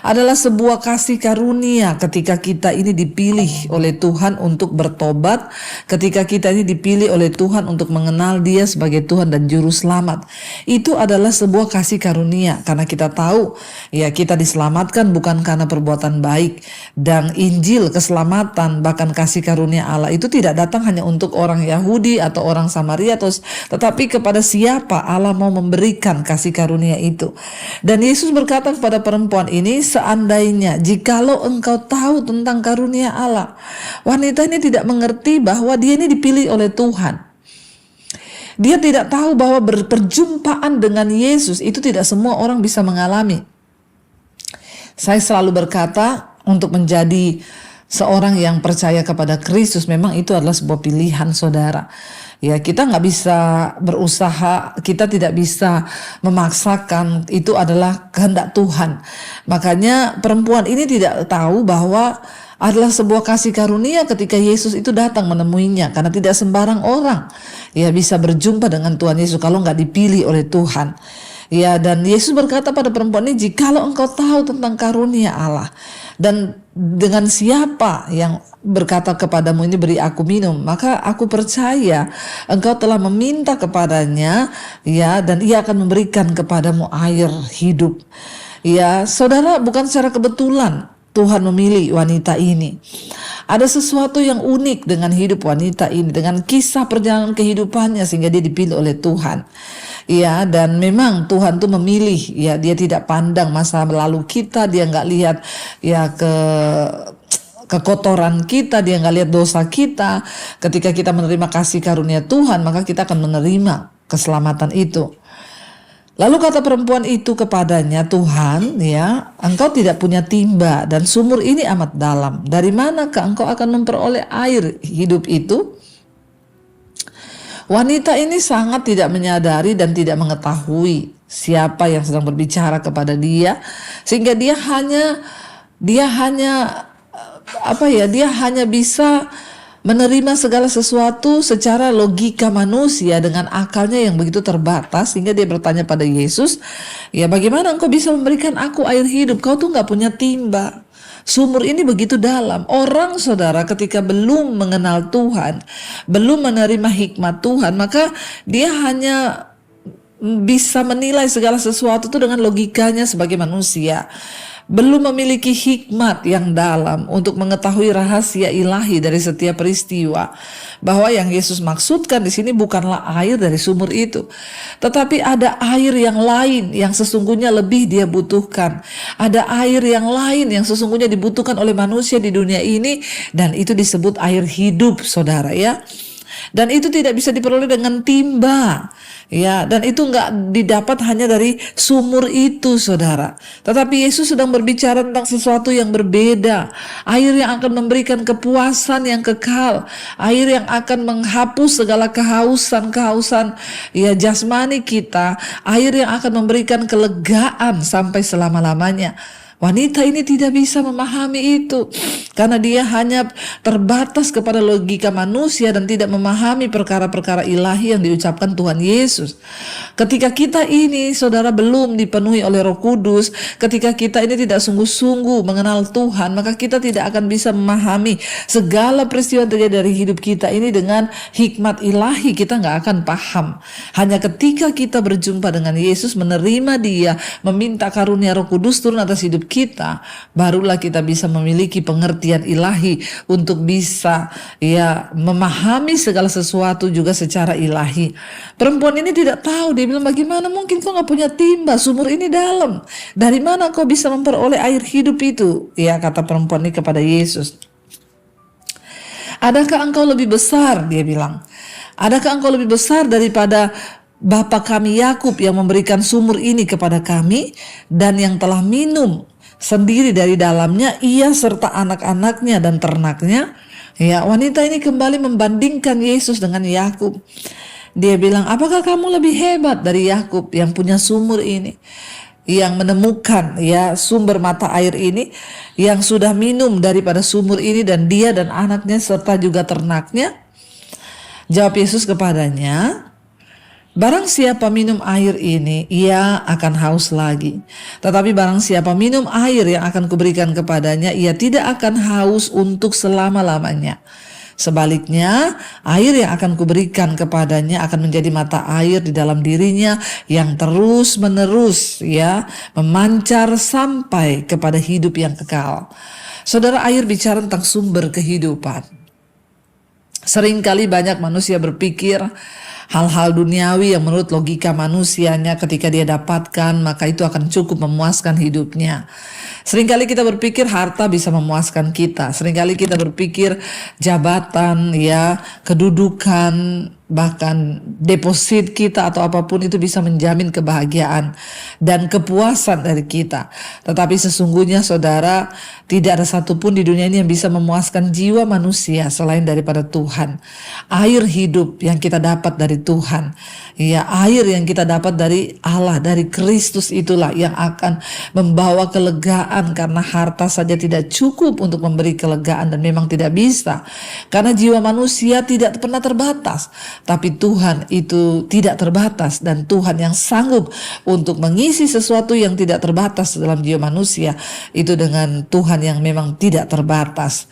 Adalah sebuah kasih karunia ketika kita ini dipilih oleh Tuhan untuk bertobat, ketika kita ini dipilih oleh Tuhan untuk mengenal Dia sebagai Tuhan dan Juru Selamat. Itu adalah sebuah kasih karunia karena kita tahu ya kita diselamatkan bukan karena perbuatan baik, dan Injil keselamatan bahkan kasih karunia Allah itu tidak datang hanya untuk orang Yahudi atau orang Samaria, tetapi kepada siapa Allah mau memberikan kasih karunia itu. Dan Yesus berkata kepada perempuan ini, "Seandainya jikalau engkau tahu tentang karunia Allah." Wanita ini tidak mengerti bahwa dia ini dipilih oleh Tuhan. Dia tidak tahu bahwa berperjumpaan dengan Yesus itu tidak semua orang bisa mengalami. Saya selalu berkata, untuk menjadi seorang yang percaya kepada Kristus memang itu adalah sebuah pilihan, saudara. Ya, kita nggak bisa berusaha, kita tidak bisa memaksakan, itu adalah kehendak Tuhan. Makanya perempuan ini tidak tahu bahwa adalah sebuah kasih karunia ketika Yesus itu datang menemuinya, karena tidak sembarang orang ya bisa berjumpa dengan Tuhan Yesus kalau nggak dipilih oleh Tuhan. Ya, dan Yesus berkata pada perempuan ini, "Jikalau engkau tahu tentang karunia Allah, dan dengan siapa yang berkata kepadamu ini, 'Beri aku minum,' maka aku percaya engkau telah meminta kepadanya, ya, dan ia akan memberikan kepadamu air hidup." Ya, saudara, bukan secara kebetulan Tuhan memilih wanita ini. Ada sesuatu yang unik dengan hidup wanita ini, dengan kisah perjalanan kehidupannya sehingga dia dipilih oleh Tuhan. Ya, dan memang Tuhan tuh memilih, ya, dia tidak pandang masa lalu kita, dia nggak lihat ya kekotoran kita, dia nggak lihat dosa kita. Ketika kita menerima kasih karunia Tuhan, maka kita akan menerima keselamatan itu. Lalu kata perempuan itu kepadanya, "Tuhan, ya, engkau tidak punya timba dan sumur ini amat dalam. Dari manakah engkau akan memperoleh air hidup itu?" Wanita ini sangat tidak menyadari dan tidak mengetahui siapa yang sedang berbicara kepada dia, sehingga dia hanya dia hanya bisa menerima segala sesuatu secara logika manusia dengan akalnya yang begitu terbatas, sehingga dia bertanya pada Yesus, ya bagaimana engkau bisa memberikan aku air hidup? Kau tuh gak punya timba. Sumur ini begitu dalam. Orang, saudara, ketika belum mengenal Tuhan, belum menerima hikmat Tuhan, maka dia hanya bisa menilai segala sesuatu itu dengan logikanya sebagai manusia. Belum memiliki hikmat yang dalam untuk mengetahui rahasia ilahi dari setiap peristiwa, bahwa yang Yesus maksudkan di sini bukanlah air dari sumur itu, tetapi ada air yang lain yang sesungguhnya lebih dia butuhkan. Ada air yang lain yang sesungguhnya dibutuhkan oleh manusia di dunia ini, dan itu disebut air hidup, saudara ya. Dan itu tidak bisa diperoleh dengan timba, ya, dan itu nggak didapat hanya dari sumur itu, saudara. Tetapi Yesus sedang berbicara tentang sesuatu yang berbeda, air yang akan memberikan kepuasan yang kekal, air yang akan menghapus segala kehausan ya jasmani kita, air yang akan memberikan kelegaan sampai selama-lamanya. Wanita ini tidak bisa memahami itu karena dia hanya terbatas kepada logika manusia dan tidak memahami perkara-perkara ilahi yang diucapkan Tuhan Yesus. Ketika kita ini, saudara, belum dipenuhi oleh Roh Kudus, ketika kita ini tidak sungguh-sungguh mengenal Tuhan, maka kita tidak akan bisa memahami segala peristiwa yang terjadi dari hidup kita ini dengan hikmat ilahi. Kita nggak akan paham. Hanya ketika kita berjumpa dengan Yesus, menerima Dia, meminta karunia Roh Kudus turun atas hidup kita, barulah kita bisa memiliki pengertian ilahi untuk bisa ya memahami segala sesuatu juga secara ilahi. Perempuan ini tidak tahu, dia bilang, bagaimana mungkin kau gak punya timba, sumur ini dalam, dari mana kau bisa memperoleh air hidup itu? Ya, kata perempuan ini kepada Yesus, adakah engkau lebih besar, dia bilang, adakah engkau lebih besar daripada bapa kami Yakub yang memberikan sumur ini kepada kami dan yang telah minum sendiri dari dalamnya, ia serta anak-anaknya dan ternaknya? Ya, wanita ini kembali membandingkan Yesus dengan Yakub. Dia bilang, apakah kamu lebih hebat dari Yakub yang punya sumur ini, yang menemukan ya sumber mata air ini, yang sudah minum daripada sumur ini, dan dia dan anaknya serta juga ternaknya? Jawab Yesus kepadanya, barang siapa minum air ini, ia akan haus lagi. Tetapi barang siapa minum air yang akan kuberikan kepadanya, ia tidak akan haus untuk selama-lamanya. Sebaliknya, air yang akan kuberikan kepadanya akan menjadi mata air di dalam dirinya yang terus-menerus ya memancar sampai kepada hidup yang kekal. Saudara, air bicara tentang sumber kehidupan. Seringkali banyak manusia berpikir hal-hal duniawi yang menurut logika manusianya ketika dia dapatkan maka itu akan cukup memuaskan hidupnya. Seringkali kita berpikir harta bisa memuaskan kita. Seringkali kita berpikir jabatan, ya, kedudukan, bahkan deposit kita atau apapun itu bisa menjamin kebahagiaan dan kepuasan dari kita. Tetapi sesungguhnya, saudara, tidak ada satupun di dunia ini yang bisa memuaskan jiwa manusia selain daripada Tuhan. Air hidup yang kita dapat dari Tuhan, ya, air yang kita dapat dari Allah, dari Kristus, itulah yang akan membawa kelegaan, karena harta saja tidak cukup untuk memberi kelegaan dan memang tidak bisa, karena jiwa manusia tidak pernah terbatas. Tapi Tuhan itu tidak terbatas, dan Tuhan yang sanggup untuk mengisi sesuatu yang tidak terbatas dalam jiwa manusia itu dengan Tuhan yang memang tidak terbatas.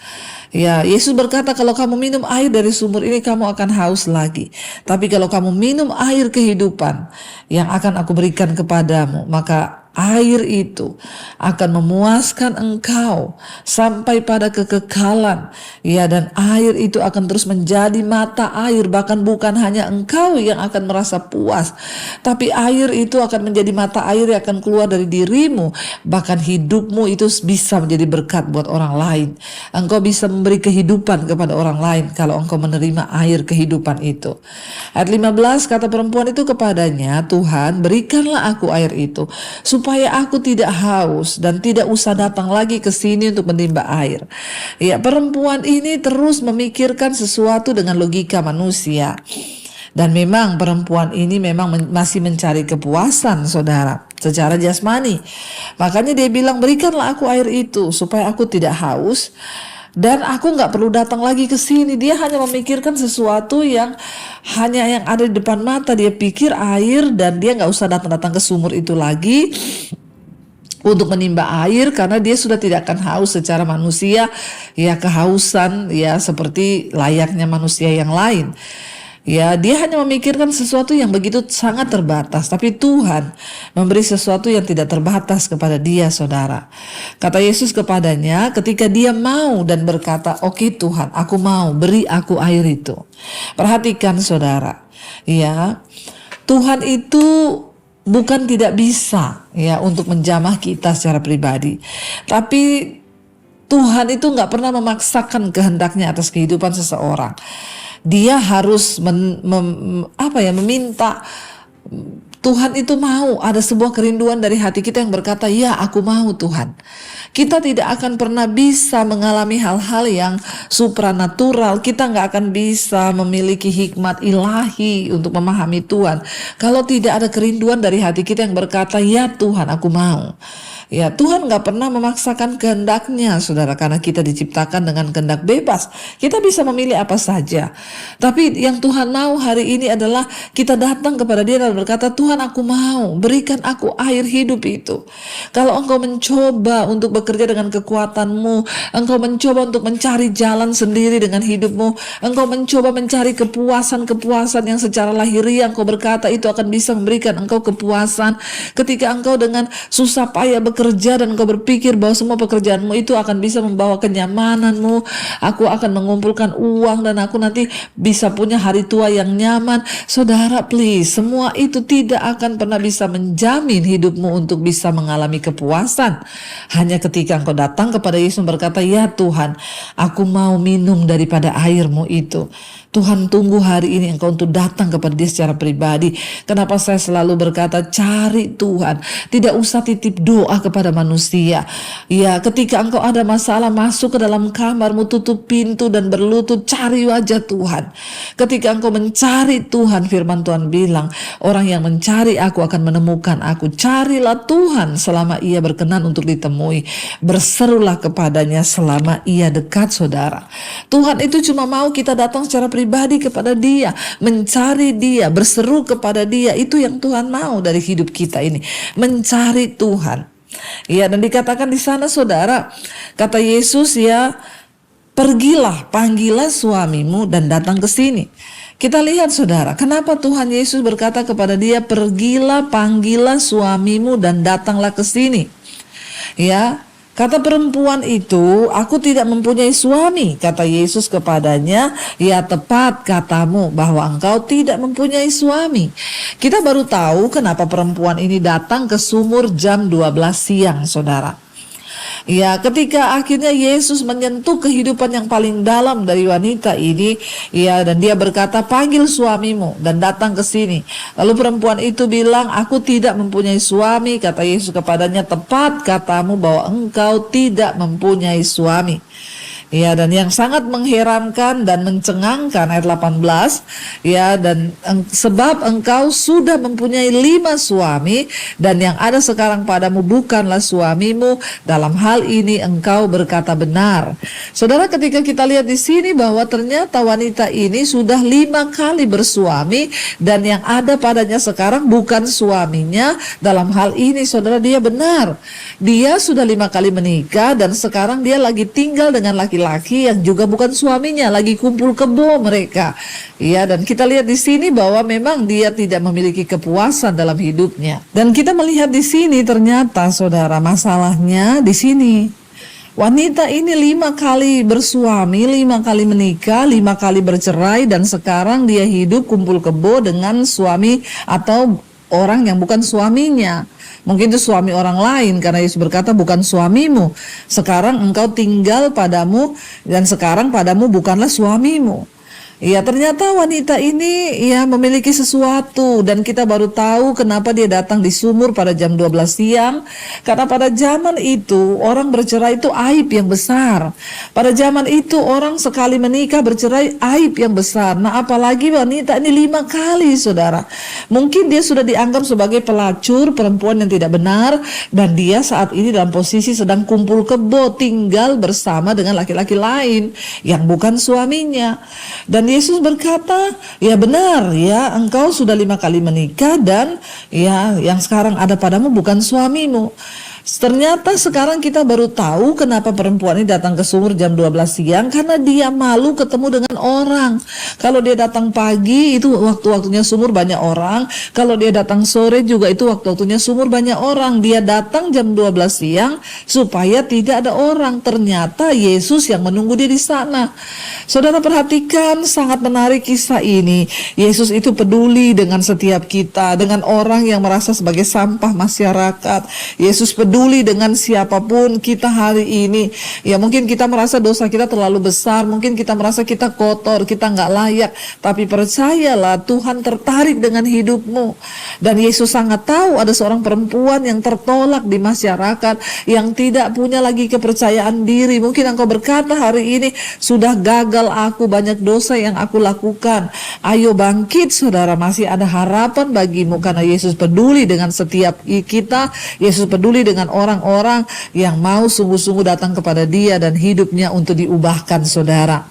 Ya, Yesus berkata, kalau kamu minum air dari sumur ini kamu akan haus lagi. Tapi kalau kamu minum air kehidupan yang akan aku berikan kepadamu, maka air itu akan memuaskan engkau sampai pada kekekalan. Ya, dan air itu akan terus menjadi mata air. Bahkan bukan hanya engkau yang akan merasa puas, tapi air itu akan menjadi mata air yang akan keluar dari dirimu. Bahkan hidupmu itu bisa menjadi berkat buat orang lain. Engkau bisa memberi kehidupan kepada orang lain kalau engkau menerima air kehidupan itu. Ayat 15, kata perempuan itu kepadanya, Tuhan, berikanlah aku air itu supaya aku tidak haus dan tidak usah datang lagi ke sini untuk menimba air. Ya, perempuan ini terus memikirkan sesuatu dengan logika manusia. Dan memang perempuan ini memang masih mencari kepuasan, saudara, secara jasmani. Makanya dia bilang, berikanlah aku air itu supaya aku tidak haus dan aku nggak perlu datang lagi ke sini. Dia hanya memikirkan sesuatu yang hanya yang ada di depan mata. Dia pikir air dan dia nggak usah datang-datang ke sumur itu lagi untuk menimba air karena dia sudah tidak akan haus secara manusia, ya kehausan ya seperti layaknya manusia yang lain. Ya, dia hanya memikirkan sesuatu yang begitu sangat terbatas, tapi Tuhan memberi sesuatu yang tidak terbatas kepada dia, saudara. Kata Yesus kepadanya ketika dia mau dan berkata, "Oke Tuhan, aku mau, beri aku air itu." Perhatikan saudara, ya, Tuhan itu bukan tidak bisa ya untuk menjamah kita secara pribadi, tapi Tuhan itu nggak pernah memaksakan kehendaknya atas kehidupan seseorang. Dia harus meminta. Tuhan itu mau, ada sebuah kerinduan dari hati kita yang berkata, ya aku mau Tuhan. Kita tidak akan pernah bisa mengalami hal-hal yang supranatural. Kita nggak akan bisa memiliki hikmat ilahi untuk memahami Tuhan kalau tidak ada kerinduan dari hati kita yang berkata, ya Tuhan aku mau. Ya, Tuhan nggak pernah memaksakan kehendaknya, saudara, karena kita diciptakan dengan kehendak bebas. Kita bisa memilih apa saja. Tapi yang Tuhan mau hari ini adalah kita datang kepada Dia dan berkata, Tuhan aku mau, berikan aku air hidup itu. Kalau engkau mencoba untuk bekerja dengan kekuatanmu, engkau mencoba untuk mencari jalan sendiri dengan hidupmu, engkau mencoba mencari kepuasan-kepuasan yang secara lahiriah engkau berkata itu akan bisa memberikan engkau kepuasan. Ketika engkau dengan susah payah bekerja dan engkau berpikir bahwa semua pekerjaanmu itu akan bisa membawa kenyamananmu, aku akan mengumpulkan uang dan aku nanti bisa punya hari tua yang nyaman. Saudara, please, semua itu tidak akan pernah bisa menjamin hidupmu untuk bisa mengalami kepuasan. Hanya ketika engkau datang kepada Yesus berkata, ya Tuhan, aku mau minum daripada airmu itu. Tuhan tunggu hari ini engkau untuk datang kepada Dia secara pribadi. Kenapa saya selalu berkata cari Tuhan, tidak usah titip doa kepada manusia. Ya, ketika engkau ada masalah, masuk ke dalam kamarmu, tutup pintu dan berlutut, cari wajah Tuhan. Ketika engkau mencari Tuhan, firman Tuhan bilang, orang yang mencari aku akan menemukan aku. Carilah Tuhan selama Ia berkenan untuk ditemui. Berserulah kepadanya selama Ia dekat, saudara. Tuhan itu cuma mau kita datang secara pribadi kepada Dia, mencari Dia, berseru kepada Dia. Itu yang Tuhan mau dari hidup kita ini, mencari Tuhan. Ya, dan dikatakan di sana, saudara, kata Yesus, ya, pergilah, panggillah suamimu dan datang ke sini. Kita lihat, saudara, kenapa Tuhan Yesus berkata kepada dia, pergilah, panggillah suamimu dan datanglah ke sini. Ya, kata perempuan itu, aku tidak mempunyai suami. Kata Yesus kepadanya, ya tepat katamu bahwa engkau tidak mempunyai suami. Kita baru tahu kenapa perempuan ini datang ke sumur jam 12 siang, saudara. Ya, ketika akhirnya Yesus menyentuh kehidupan yang paling dalam dari wanita ini, ya, dan dia berkata, panggil suamimu dan datang ke sini. Lalu perempuan itu bilang, aku tidak mempunyai suami. Kata Yesus kepadanya, tepat katamu bahwa engkau tidak mempunyai suami. Ya, dan yang sangat mengherankan dan mencengangkan ayat 18, ya, dan sebab engkau sudah mempunyai 5 suami dan yang ada sekarang padamu bukanlah suamimu, dalam hal ini engkau berkata benar. Saudara, ketika kita lihat di sini bahwa ternyata wanita ini sudah 5 kali bersuami dan yang ada padanya sekarang bukan suaminya, dalam hal ini saudara, dia benar. Dia sudah 5 kali menikah dan sekarang dia lagi tinggal dengan laki-laki yang juga bukan suaminya, lagi kumpul kebo mereka. Ya, dan kita lihat di sini bahwa memang dia tidak memiliki kepuasan dalam hidupnya. Dan kita melihat di sini ternyata, saudara, masalahnya di sini. Wanita ini 5 kali bersuami, 5 kali menikah, 5 kali bercerai, dan sekarang dia hidup kumpul kebo dengan suami atau orang yang bukan suaminya. Mungkin itu suami orang lain, karena Yesus berkata bukan suamimu. Sekarang engkau tinggal padamu dan sekarang padamu bukanlah suamimu. Ya, ternyata wanita ini ya memiliki sesuatu dan kita baru tahu kenapa dia datang di sumur pada jam 12 siang. Karena pada zaman itu orang bercerai itu aib yang besar. Pada zaman itu orang sekali menikah bercerai aib yang besar. Nah, apalagi wanita ini 5 kali, saudara. Mungkin dia sudah dianggap sebagai pelacur, perempuan yang tidak benar, dan dia saat ini dalam posisi sedang kumpul kebo, tinggal bersama dengan laki-laki lain yang bukan suaminya. Dan Yesus berkata, ya benar ya, engkau sudah 5 kali menikah dan ya yang sekarang ada padamu bukan suamimu. Ternyata sekarang kita baru tahu kenapa perempuan ini datang ke sumur jam 12 siang, karena dia malu ketemu dengan orang. Kalau dia datang pagi itu waktu-waktunya sumur banyak orang, kalau dia datang sore juga itu waktu-waktunya sumur banyak orang. Dia datang jam 12 siang supaya tidak ada orang. Ternyata Yesus yang menunggu dia di sana. Saudara perhatikan, sangat menarik kisah ini. Yesus itu peduli dengan setiap kita, dengan orang yang merasa sebagai sampah masyarakat. Yesus peduli dengan siapapun kita hari ini. Ya mungkin kita merasa dosa kita terlalu besar, mungkin kita merasa kita kotor, kita nggak layak. Tapi percayalah, Tuhan tertarik dengan hidupmu. Dan Yesus sangat tahu ada seorang perempuan yang tertolak di masyarakat, yang tidak punya lagi kepercayaan diri. Mungkin engkau berkata hari ini, sudah gagal aku, banyak dosa yang aku lakukan. Ayo bangkit saudara, masih ada harapan bagimu karena Yesus peduli dengan setiap kita. Yesus peduli dengan orang-orang yang mau sungguh-sungguh datang kepada dia dan hidupnya untuk diubahkan, saudara.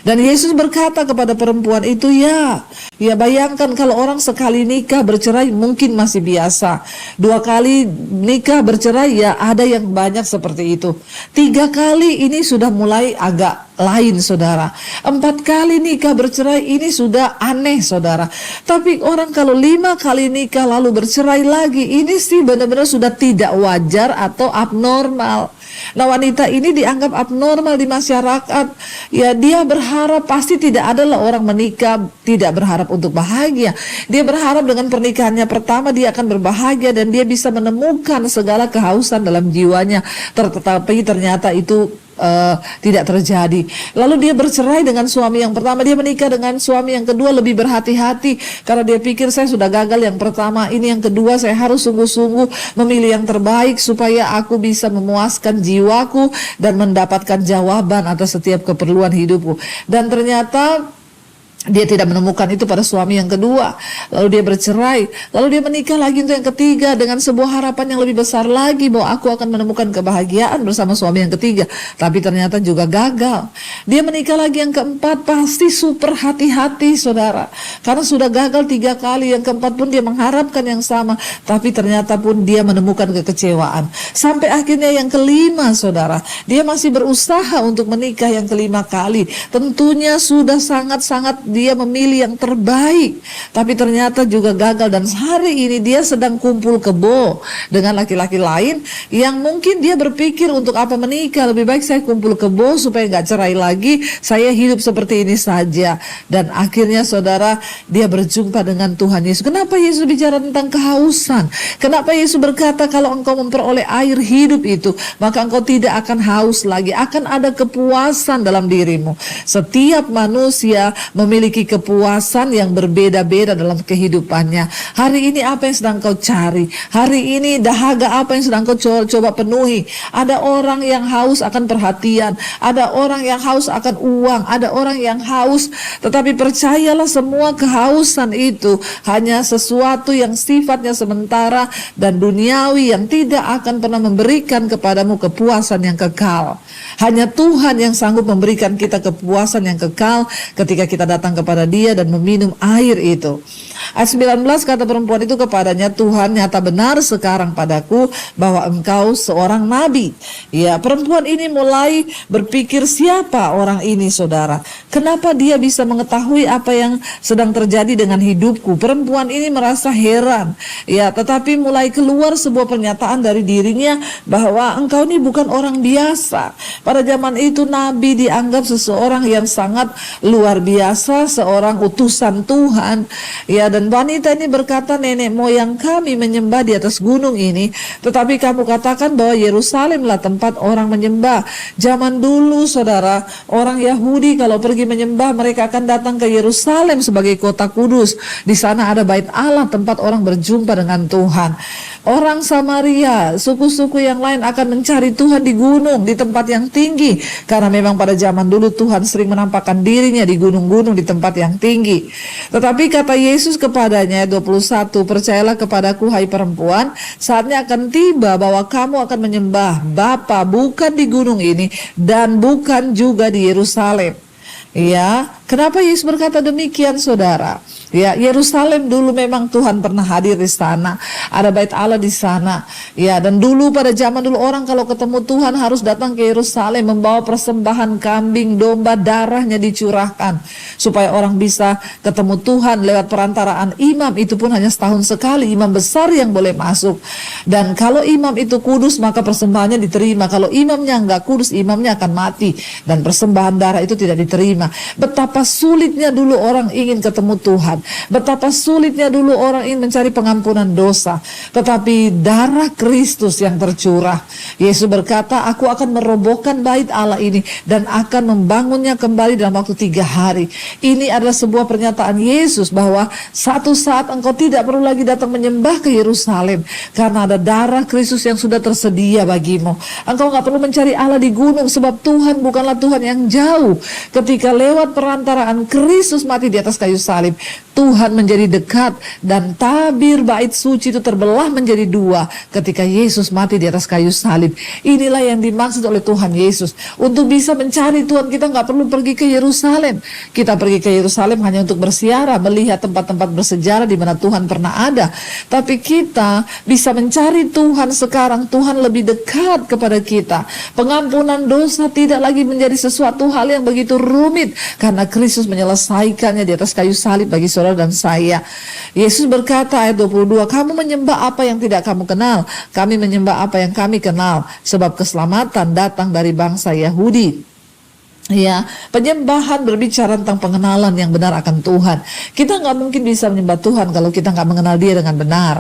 Dan Yesus berkata kepada perempuan itu, ya bayangkan kalau orang sekali nikah bercerai mungkin masih biasa. 2 kali nikah bercerai ya ada yang banyak seperti itu. 3 kali ini sudah mulai agak lain, saudara. 4 kali nikah bercerai ini sudah aneh, saudara. Tapi orang kalau 5 kali nikah lalu bercerai lagi, ini sih benar-benar sudah tidak wajar atau abnormal. Nah, wanita ini dianggap abnormal di masyarakat. Ya, dia berharap pasti tidak adalah orang menikah tidak berharap untuk bahagia. Dia berharap dengan pernikahannya pertama dia akan berbahagia dan dia bisa menemukan segala kehausan dalam jiwanya. Tetapi ternyata itu tidak terjadi. Lalu dia bercerai dengan suami yang pertama, dia menikah dengan suami yang kedua lebih berhati-hati karena dia pikir saya sudah gagal yang pertama, ini yang kedua saya harus sungguh-sungguh memilih yang terbaik supaya aku bisa memuaskan jiwaku dan mendapatkan jawaban atas setiap keperluan hidupku. Dan ternyata dia tidak menemukan itu pada suami yang kedua. Lalu dia bercerai. Lalu dia menikah lagi untuk yang ketiga dengan sebuah harapan yang lebih besar lagi bahwa aku akan menemukan kebahagiaan bersama suami yang ketiga. Tapi ternyata juga gagal. Dia menikah lagi yang keempat, pasti super hati-hati, saudara. Karena sudah gagal 3 kali. Yang keempat pun dia mengharapkan yang sama. Tapi ternyata pun dia menemukan kekecewaan. Sampai akhirnya yang kelima, saudara. Dia masih berusaha untuk menikah yang kelima kali. Tentunya sudah sangat-sangat dia memilih yang terbaik, tapi ternyata juga gagal. Dan hari ini dia sedang kumpul kebo dengan laki-laki lain yang mungkin dia berpikir untuk apa menikah, lebih baik saya kumpul kebo supaya nggak cerai lagi, saya hidup seperti ini saja. Dan akhirnya saudara, dia berjumpa dengan Tuhan Yesus. Kenapa Yesus bicara tentang kehausan? Kenapa Yesus berkata kalau engkau memperoleh air hidup itu, maka engkau tidak akan haus lagi, akan ada kepuasan dalam dirimu. Setiap manusia memiliki kepuasan yang berbeda-beda dalam kehidupannya. Hari ini apa yang sedang kau cari? Hari ini dahaga apa yang sedang kau coba penuhi? Ada orang yang haus akan perhatian, ada orang yang haus akan uang, ada orang yang haus, tetapi percayalah semua kehausan itu hanya sesuatu yang sifatnya sementara dan duniawi yang tidak akan pernah memberikan kepadamu kepuasan yang kekal. Hanya Tuhan yang sanggup memberikan kita kepuasan yang kekal ketika kita datang kepada dia dan meminum air itu. Ayat 19 kata perempuan itu kepadanya, Tuhan nyata benar sekarang padaku bahwa engkau seorang nabi. Ya, perempuan ini mulai berpikir siapa orang ini, saudara. Kenapa dia bisa mengetahui apa yang sedang terjadi dengan hidupku? Perempuan ini merasa heran. Ya, tetapi mulai keluar sebuah pernyataan dari dirinya bahwa engkau ini bukan orang biasa. Pada zaman itu nabi dianggap seseorang yang sangat luar biasa, seorang utusan Tuhan. Ya, dan wanita ini berkata, nenek moyang kami menyembah di atas gunung ini, tetapi kamu katakan bahwa Yerusalemlah tempat orang menyembah. Zaman dulu saudara, orang Yahudi kalau pergi menyembah, mereka akan datang ke Yerusalem sebagai kota kudus. Di sana ada bait Allah, tempat orang berjumpa dengan Tuhan. Orang Samaria, suku-suku yang lain akan mencari Tuhan di gunung, di tempat yang tinggi, karena memang pada zaman dulu Tuhan sering menampakkan dirinya di gunung-gunung, di tempat yang tinggi. Tetapi kata Yesus kepadanya, 21, percayalah kepadaku hai perempuan, saatnya akan tiba bahwa kamu akan menyembah Bapa bukan di gunung ini dan bukan juga di Yerusalem. Ya, kenapa Yesus berkata demikian saudara? Ya, Yerusalem dulu memang Tuhan pernah hadir di sana. Ada bait Allah di sana. Ya, dan dulu pada zaman dulu orang kalau ketemu Tuhan harus datang ke Yerusalem membawa persembahan kambing, domba, darahnya dicurahkan supaya orang bisa ketemu Tuhan lewat perantaraan imam. Itu pun hanya setahun sekali, imam besar yang boleh masuk. Dan kalau imam itu kudus maka persembahannya diterima. Kalau imamnya enggak kudus, imamnya akan mati dan persembahan darah itu tidak diterima. Betapa sulitnya dulu orang ingin ketemu Tuhan. Betapa sulitnya dulu orang ingin mencari pengampunan dosa. Tetapi darah Kristus yang tercurah. Yesus berkata, aku akan merobohkan bait Allah ini dan akan membangunnya kembali dalam waktu 3 hari. Ini adalah sebuah pernyataan Yesus bahwa satu saat engkau tidak perlu lagi datang menyembah ke Yerusalem, karena ada darah Kristus yang sudah tersedia bagimu. Engkau gak perlu mencari Allah di gunung, sebab Tuhan bukanlah Tuhan yang jauh. Ketika lewat perantaraan Kristus mati di atas kayu salib, Tuhan menjadi dekat, dan tabir bait suci itu terbelah menjadi 2 ketika Yesus mati di atas kayu salib. Inilah yang dimaksud oleh Tuhan Yesus. Untuk bisa mencari Tuhan, kita nggak perlu pergi ke Yerusalem. Kita pergi ke Yerusalem hanya untuk bersiarah, melihat tempat-tempat bersejarah di mana Tuhan pernah ada. Tapi kita bisa mencari Tuhan sekarang. Tuhan lebih dekat kepada kita. Pengampunan dosa tidak lagi menjadi sesuatu hal yang begitu rumit, karena Kristus menyelesaikannya di atas kayu salib bagi saudara dan saya. Yesus berkata ayat 22, kamu menyembah apa yang tidak kamu kenal, kami menyembah apa yang kami kenal, sebab keselamatan datang dari bangsa Yahudi. Ya, penyembahan berbicara tentang pengenalan yang benar akan Tuhan. Kita nggak mungkin bisa menyembah Tuhan kalau kita nggak mengenal Dia dengan benar.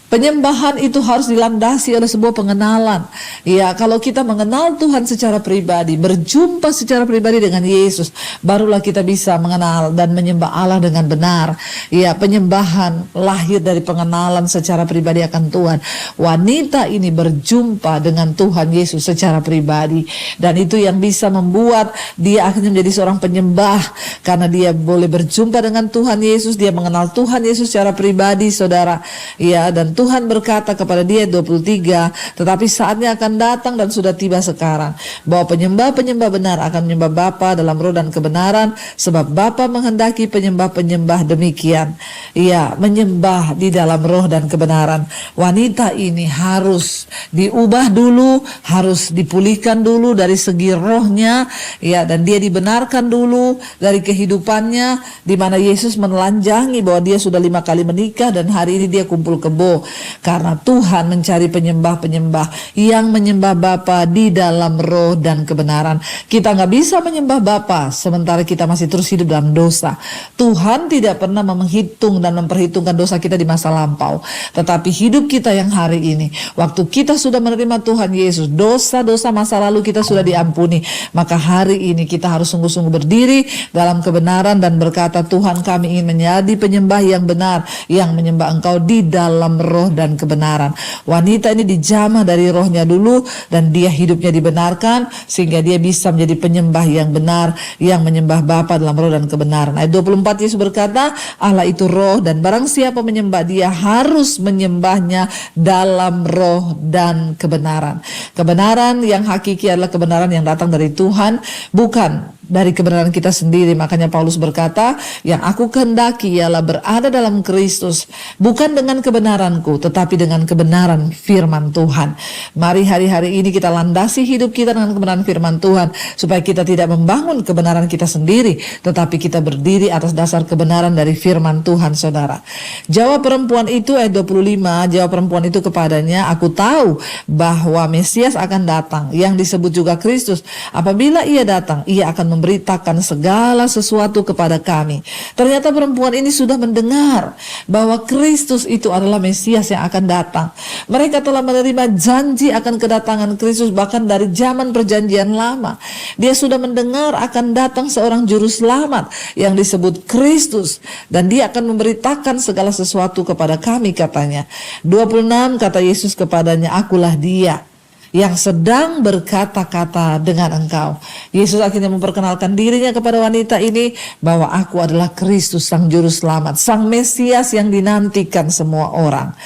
Penyembahan itu harus dilandasi oleh sebuah pengenalan. Ya, kalau kita mengenal Tuhan secara pribadi, berjumpa secara pribadi dengan Yesus, barulah kita bisa mengenal dan menyembah Allah dengan benar. Ya, penyembahan lahir dari pengenalan secara pribadi akan Tuhan. Wanita ini berjumpa dengan Tuhan Yesus secara pribadi, dan itu yang bisa membuat dia akhirnya menjadi seorang penyembah, karena dia boleh berjumpa dengan Tuhan Yesus, dia mengenal Tuhan Yesus secara pribadi, saudara. Ya, dan Tuhan berkata kepada dia 23, tetapi saatnya akan datang dan sudah tiba sekarang, bahwa penyembah-penyembah benar akan menyembah Bapa dalam roh dan kebenaran, sebab Bapa menghendaki penyembah-penyembah demikian. Ya, menyembah di dalam roh dan kebenaran. Wanita ini harus diubah dulu, harus dipulihkan dulu dari segi rohnya, ya, dan dia dibenarkan dulu dari kehidupannya, di mana Yesus menelanjangi bahwa dia sudah 5 kali menikah dan hari ini dia kumpul kebo. Karena Tuhan mencari penyembah-penyembah yang menyembah Bapa di dalam roh dan kebenaran. Kita nggak bisa menyembah Bapa sementara kita masih terus hidup dalam dosa. Tuhan tidak pernah menghitung dan memperhitungkan dosa kita di masa lampau. Tetapi hidup kita yang hari ini, waktu kita sudah menerima Tuhan Yesus, dosa-dosa masa lalu kita sudah diampuni. Maka hari ini kita harus sungguh-sungguh berdiri dalam kebenaran dan berkata, Tuhan, kami ingin menjadi penyembah yang benar, yang menyembah Engkau di dalam roh dan kebenaran. Wanita ini dijamah dari rohnya dulu, dan dia hidupnya dibenarkan sehingga dia bisa menjadi penyembah yang benar, yang menyembah Bapa dalam roh dan kebenaran. Ayat 24 Yesus berkata, Allah itu roh, dan barang siapa menyembah Dia harus menyembahnya dalam roh dan kebenaran. Kebenaran yang hakiki adalah kebenaran yang datang dari Tuhan, bukan dari kebenaran kita sendiri. Makanya Paulus berkata, yang aku kehendaki ialah berada dalam Kristus, bukan dengan kebenaranku, tetapi dengan kebenaran firman Tuhan. Mari hari-hari ini kita landasi hidup kita dengan kebenaran firman Tuhan, supaya kita tidak membangun kebenaran kita sendiri, tetapi kita berdiri atas dasar kebenaran dari firman Tuhan, saudara. Jawab perempuan itu, ayat 25, jawab perempuan itu kepadanya, aku tahu bahwa Mesias akan datang, yang disebut juga Kristus. Apabila ia datang, ia akan memberitakan segala sesuatu kepada kami. Ternyata perempuan ini sudah mendengar bahwa Kristus itu adalah Mesias yang akan datang. Mereka telah menerima janji akan kedatangan Kristus bahkan dari zaman perjanjian lama. Dia sudah mendengar akan datang seorang juru selamat yang disebut Kristus, dan dia akan memberitakan segala sesuatu kepada kami, katanya. 26 kata Yesus kepadanya, "Akulah dia yang sedang berkata-kata dengan engkau." Yesus akhirnya memperkenalkan dirinya kepada wanita ini bahwa aku adalah Kristus, sang juru selamat, sang Mesias yang dinantikan semua orang.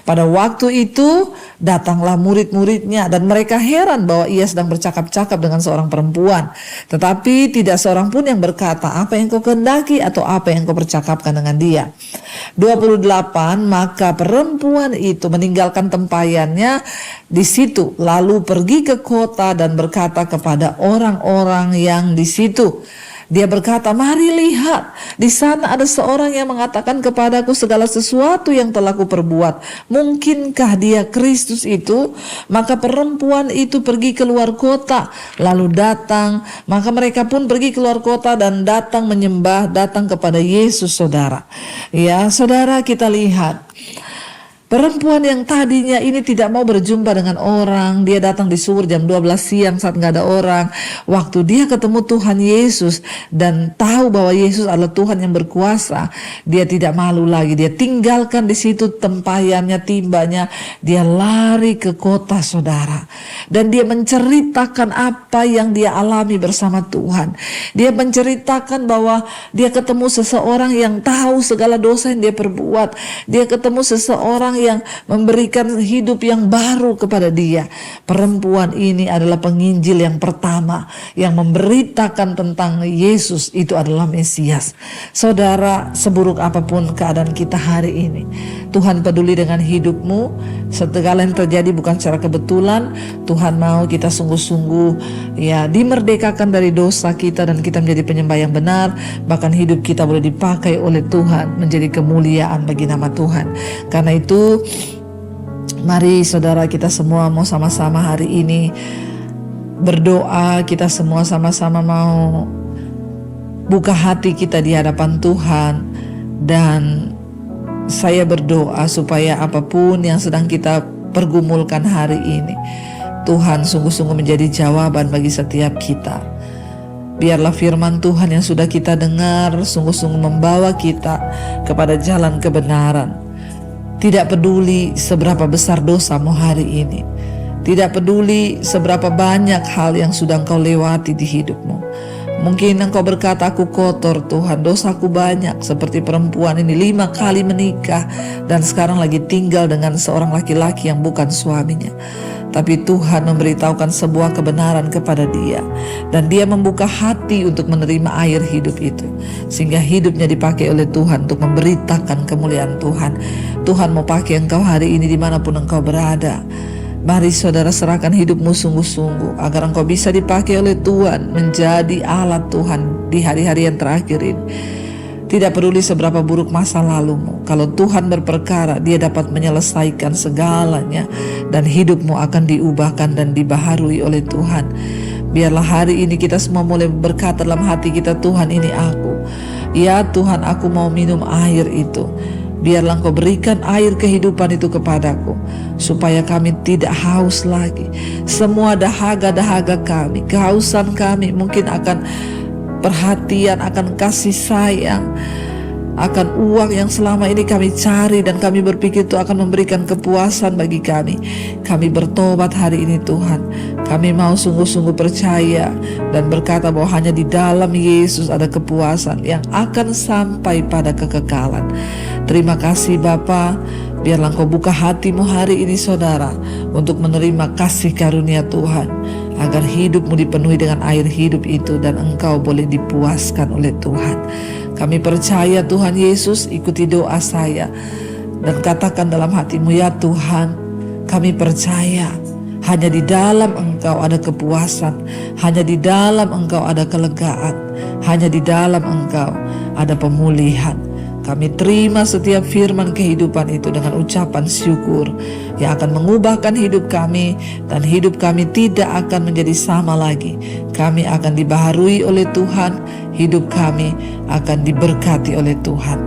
Pada waktu itu datanglah murid-muridnya dan mereka heran bahwa ia sedang bercakap-cakap dengan seorang perempuan. Tetapi tidak seorang pun yang berkata, "Apa yang kau kehendaki?" atau "Apa yang kau percakapkan dengan dia?" 28, maka perempuan itu meninggalkan tempayannya di situ, lalu pergi ke kota dan berkata kepada orang-orang yang di situ. Dia berkata, "Mari lihat, di sana ada seorang yang mengatakan kepadaku segala sesuatu yang telah kuperbuat. Mungkinkah dia Kristus itu?" Maka perempuan itu pergi keluar kota, lalu datang. Maka mereka pun pergi keluar kota dan datang menyembah, datang kepada Yesus, saudara. Ya, saudara, kita lihat. Perempuan yang tadinya ini tidak mau berjumpa dengan orang, dia datang di subuh jam 12 siang saat nggak ada orang. Waktu dia ketemu Tuhan Yesus dan tahu bahwa Yesus adalah Tuhan yang berkuasa, dia tidak malu lagi. Dia tinggalkan di situ tempayannya, timbanya, dia lari ke kota, saudara. Dan dia menceritakan apa yang dia alami bersama Tuhan. Dia menceritakan bahwa dia ketemu seseorang yang tahu segala dosa yang dia perbuat. Dia ketemu seseorang yang memberikan hidup yang baru kepada dia. Perempuan ini adalah penginjil yang pertama yang memberitakan tentang Yesus itu adalah Mesias. Saudara, seburuk apapun keadaan kita hari ini, Tuhan peduli dengan hidupmu. Segala yang terjadi bukan secara kebetulan. Tuhan mau kita sungguh-sungguh ya dimerdekakan dari dosa kita dan kita menjadi penyembah yang benar. Bahkan hidup kita boleh dipakai oleh Tuhan menjadi kemuliaan bagi nama Tuhan. Karena itu mari saudara, kita semua mau sama-sama hari ini berdoa. Kita semua sama-sama mau buka hati kita di hadapan Tuhan. Dan saya berdoa supaya apapun yang sedang kita pergumulkan hari ini, Tuhan sungguh-sungguh menjadi jawaban bagi setiap kita. Biarlah firman Tuhan yang sudah kita dengar sungguh-sungguh membawa kita kepada jalan kebenaran. Tidak peduli seberapa besar dosamu hari ini. Tidak peduli seberapa banyak hal yang sudah engkau lewati di hidupmu. Mungkin engkau berkata, "Aku kotor Tuhan, dosaku banyak." Seperti perempuan ini 5 kali menikah dan sekarang lagi tinggal dengan seorang laki-laki yang bukan suaminya. Tapi Tuhan memberitahukan sebuah kebenaran kepada dia. Dan dia membuka hati untuk menerima air hidup itu. Sehingga hidupnya dipakai oleh Tuhan untuk memberitakan kemuliaan Tuhan. Tuhan mau pakai engkau hari ini dimanapun engkau berada. Mari saudara, serahkan hidupmu sungguh-sungguh agar engkau bisa dipakai oleh Tuhan menjadi alat Tuhan di hari-hari yang terakhir ini. Tidak peduli seberapa buruk masa lalumu, kalau Tuhan berperkara, Dia dapat menyelesaikan segalanya dan hidupmu akan diubahkan dan dibaharui oleh Tuhan. Biarlah hari ini kita semua mulai berkata dalam hati kita, "Tuhan, ini aku. Ya Tuhan, aku mau minum air itu. Biarlah Engkau berikan air kehidupan itu kepadaku, supaya kami tidak haus lagi. Semua dahaga-dahaga kami, kehausan kami mungkin akan perhatian, akan kasih sayang, akan uang yang selama ini kami cari dan kami berpikir itu akan memberikan kepuasan bagi kami. Kami bertobat hari ini Tuhan. Kami mau sungguh-sungguh percaya dan berkata bahwa hanya di dalam Yesus ada kepuasan yang akan sampai pada kekekalan. Terima kasih Bapa. Biarlah Engkau buka hatimu hari ini saudara untuk menerima kasih karunia Tuhan, agar hidupmu dipenuhi dengan air hidup itu dan engkau boleh dipuaskan oleh Tuhan. Kami percaya Tuhan Yesus, ikuti doa saya dan katakan dalam hatimu, "Ya Tuhan, kami percaya hanya di dalam Engkau ada kepuasan, hanya di dalam Engkau ada kelegaan, hanya di dalam Engkau ada pemulihan. Kami terima setiap firman kehidupan itu dengan ucapan syukur yang akan mengubahkan hidup kami, dan hidup kami tidak akan menjadi sama lagi. Kami akan dibaharui oleh Tuhan, hidup kami akan diberkati oleh Tuhan.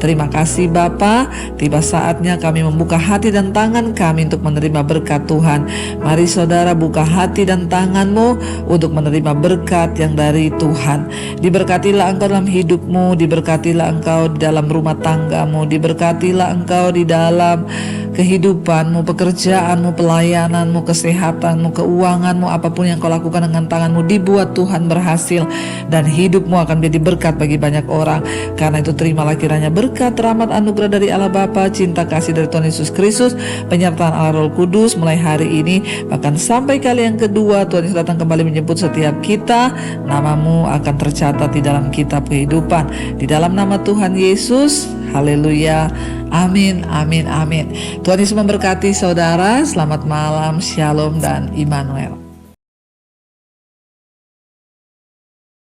Terima kasih Bapa, tiba saatnya kami membuka hati dan tangan kami untuk menerima berkat Tuhan. Mari saudara buka hati dan tanganmu untuk menerima berkat yang dari Tuhan. Diberkatilah engkau dalam hidupmu, diberkatilah engkau di dalam rumah tanggamu, diberkatilah engkau di dalam kehidupanmu, pekerjaanmu, pelayananmu, kesehatanmu, keuanganmu, apapun yang kau lakukan dengan tanganmu dibuat Tuhan berhasil, dan hidupmu akan menjadi berkat bagi banyak orang. Karena itu terimalah kiranya berkat, rahmat, anugerah dari Allah Bapa, cinta kasih dari Tuhan Yesus Kristus, penyertaan Allah Roh Kudus mulai hari ini bahkan sampai kali yang kedua Tuhan Yesus datang kembali menjemput setiap kita. Namamu akan tercatat di dalam kitab kehidupan, di dalam nama Tuhan Yesus. Haleluya. Amin, amin, amin. Tuhan Yesus memberkati saudara. Selamat malam, shalom dan Immanuel.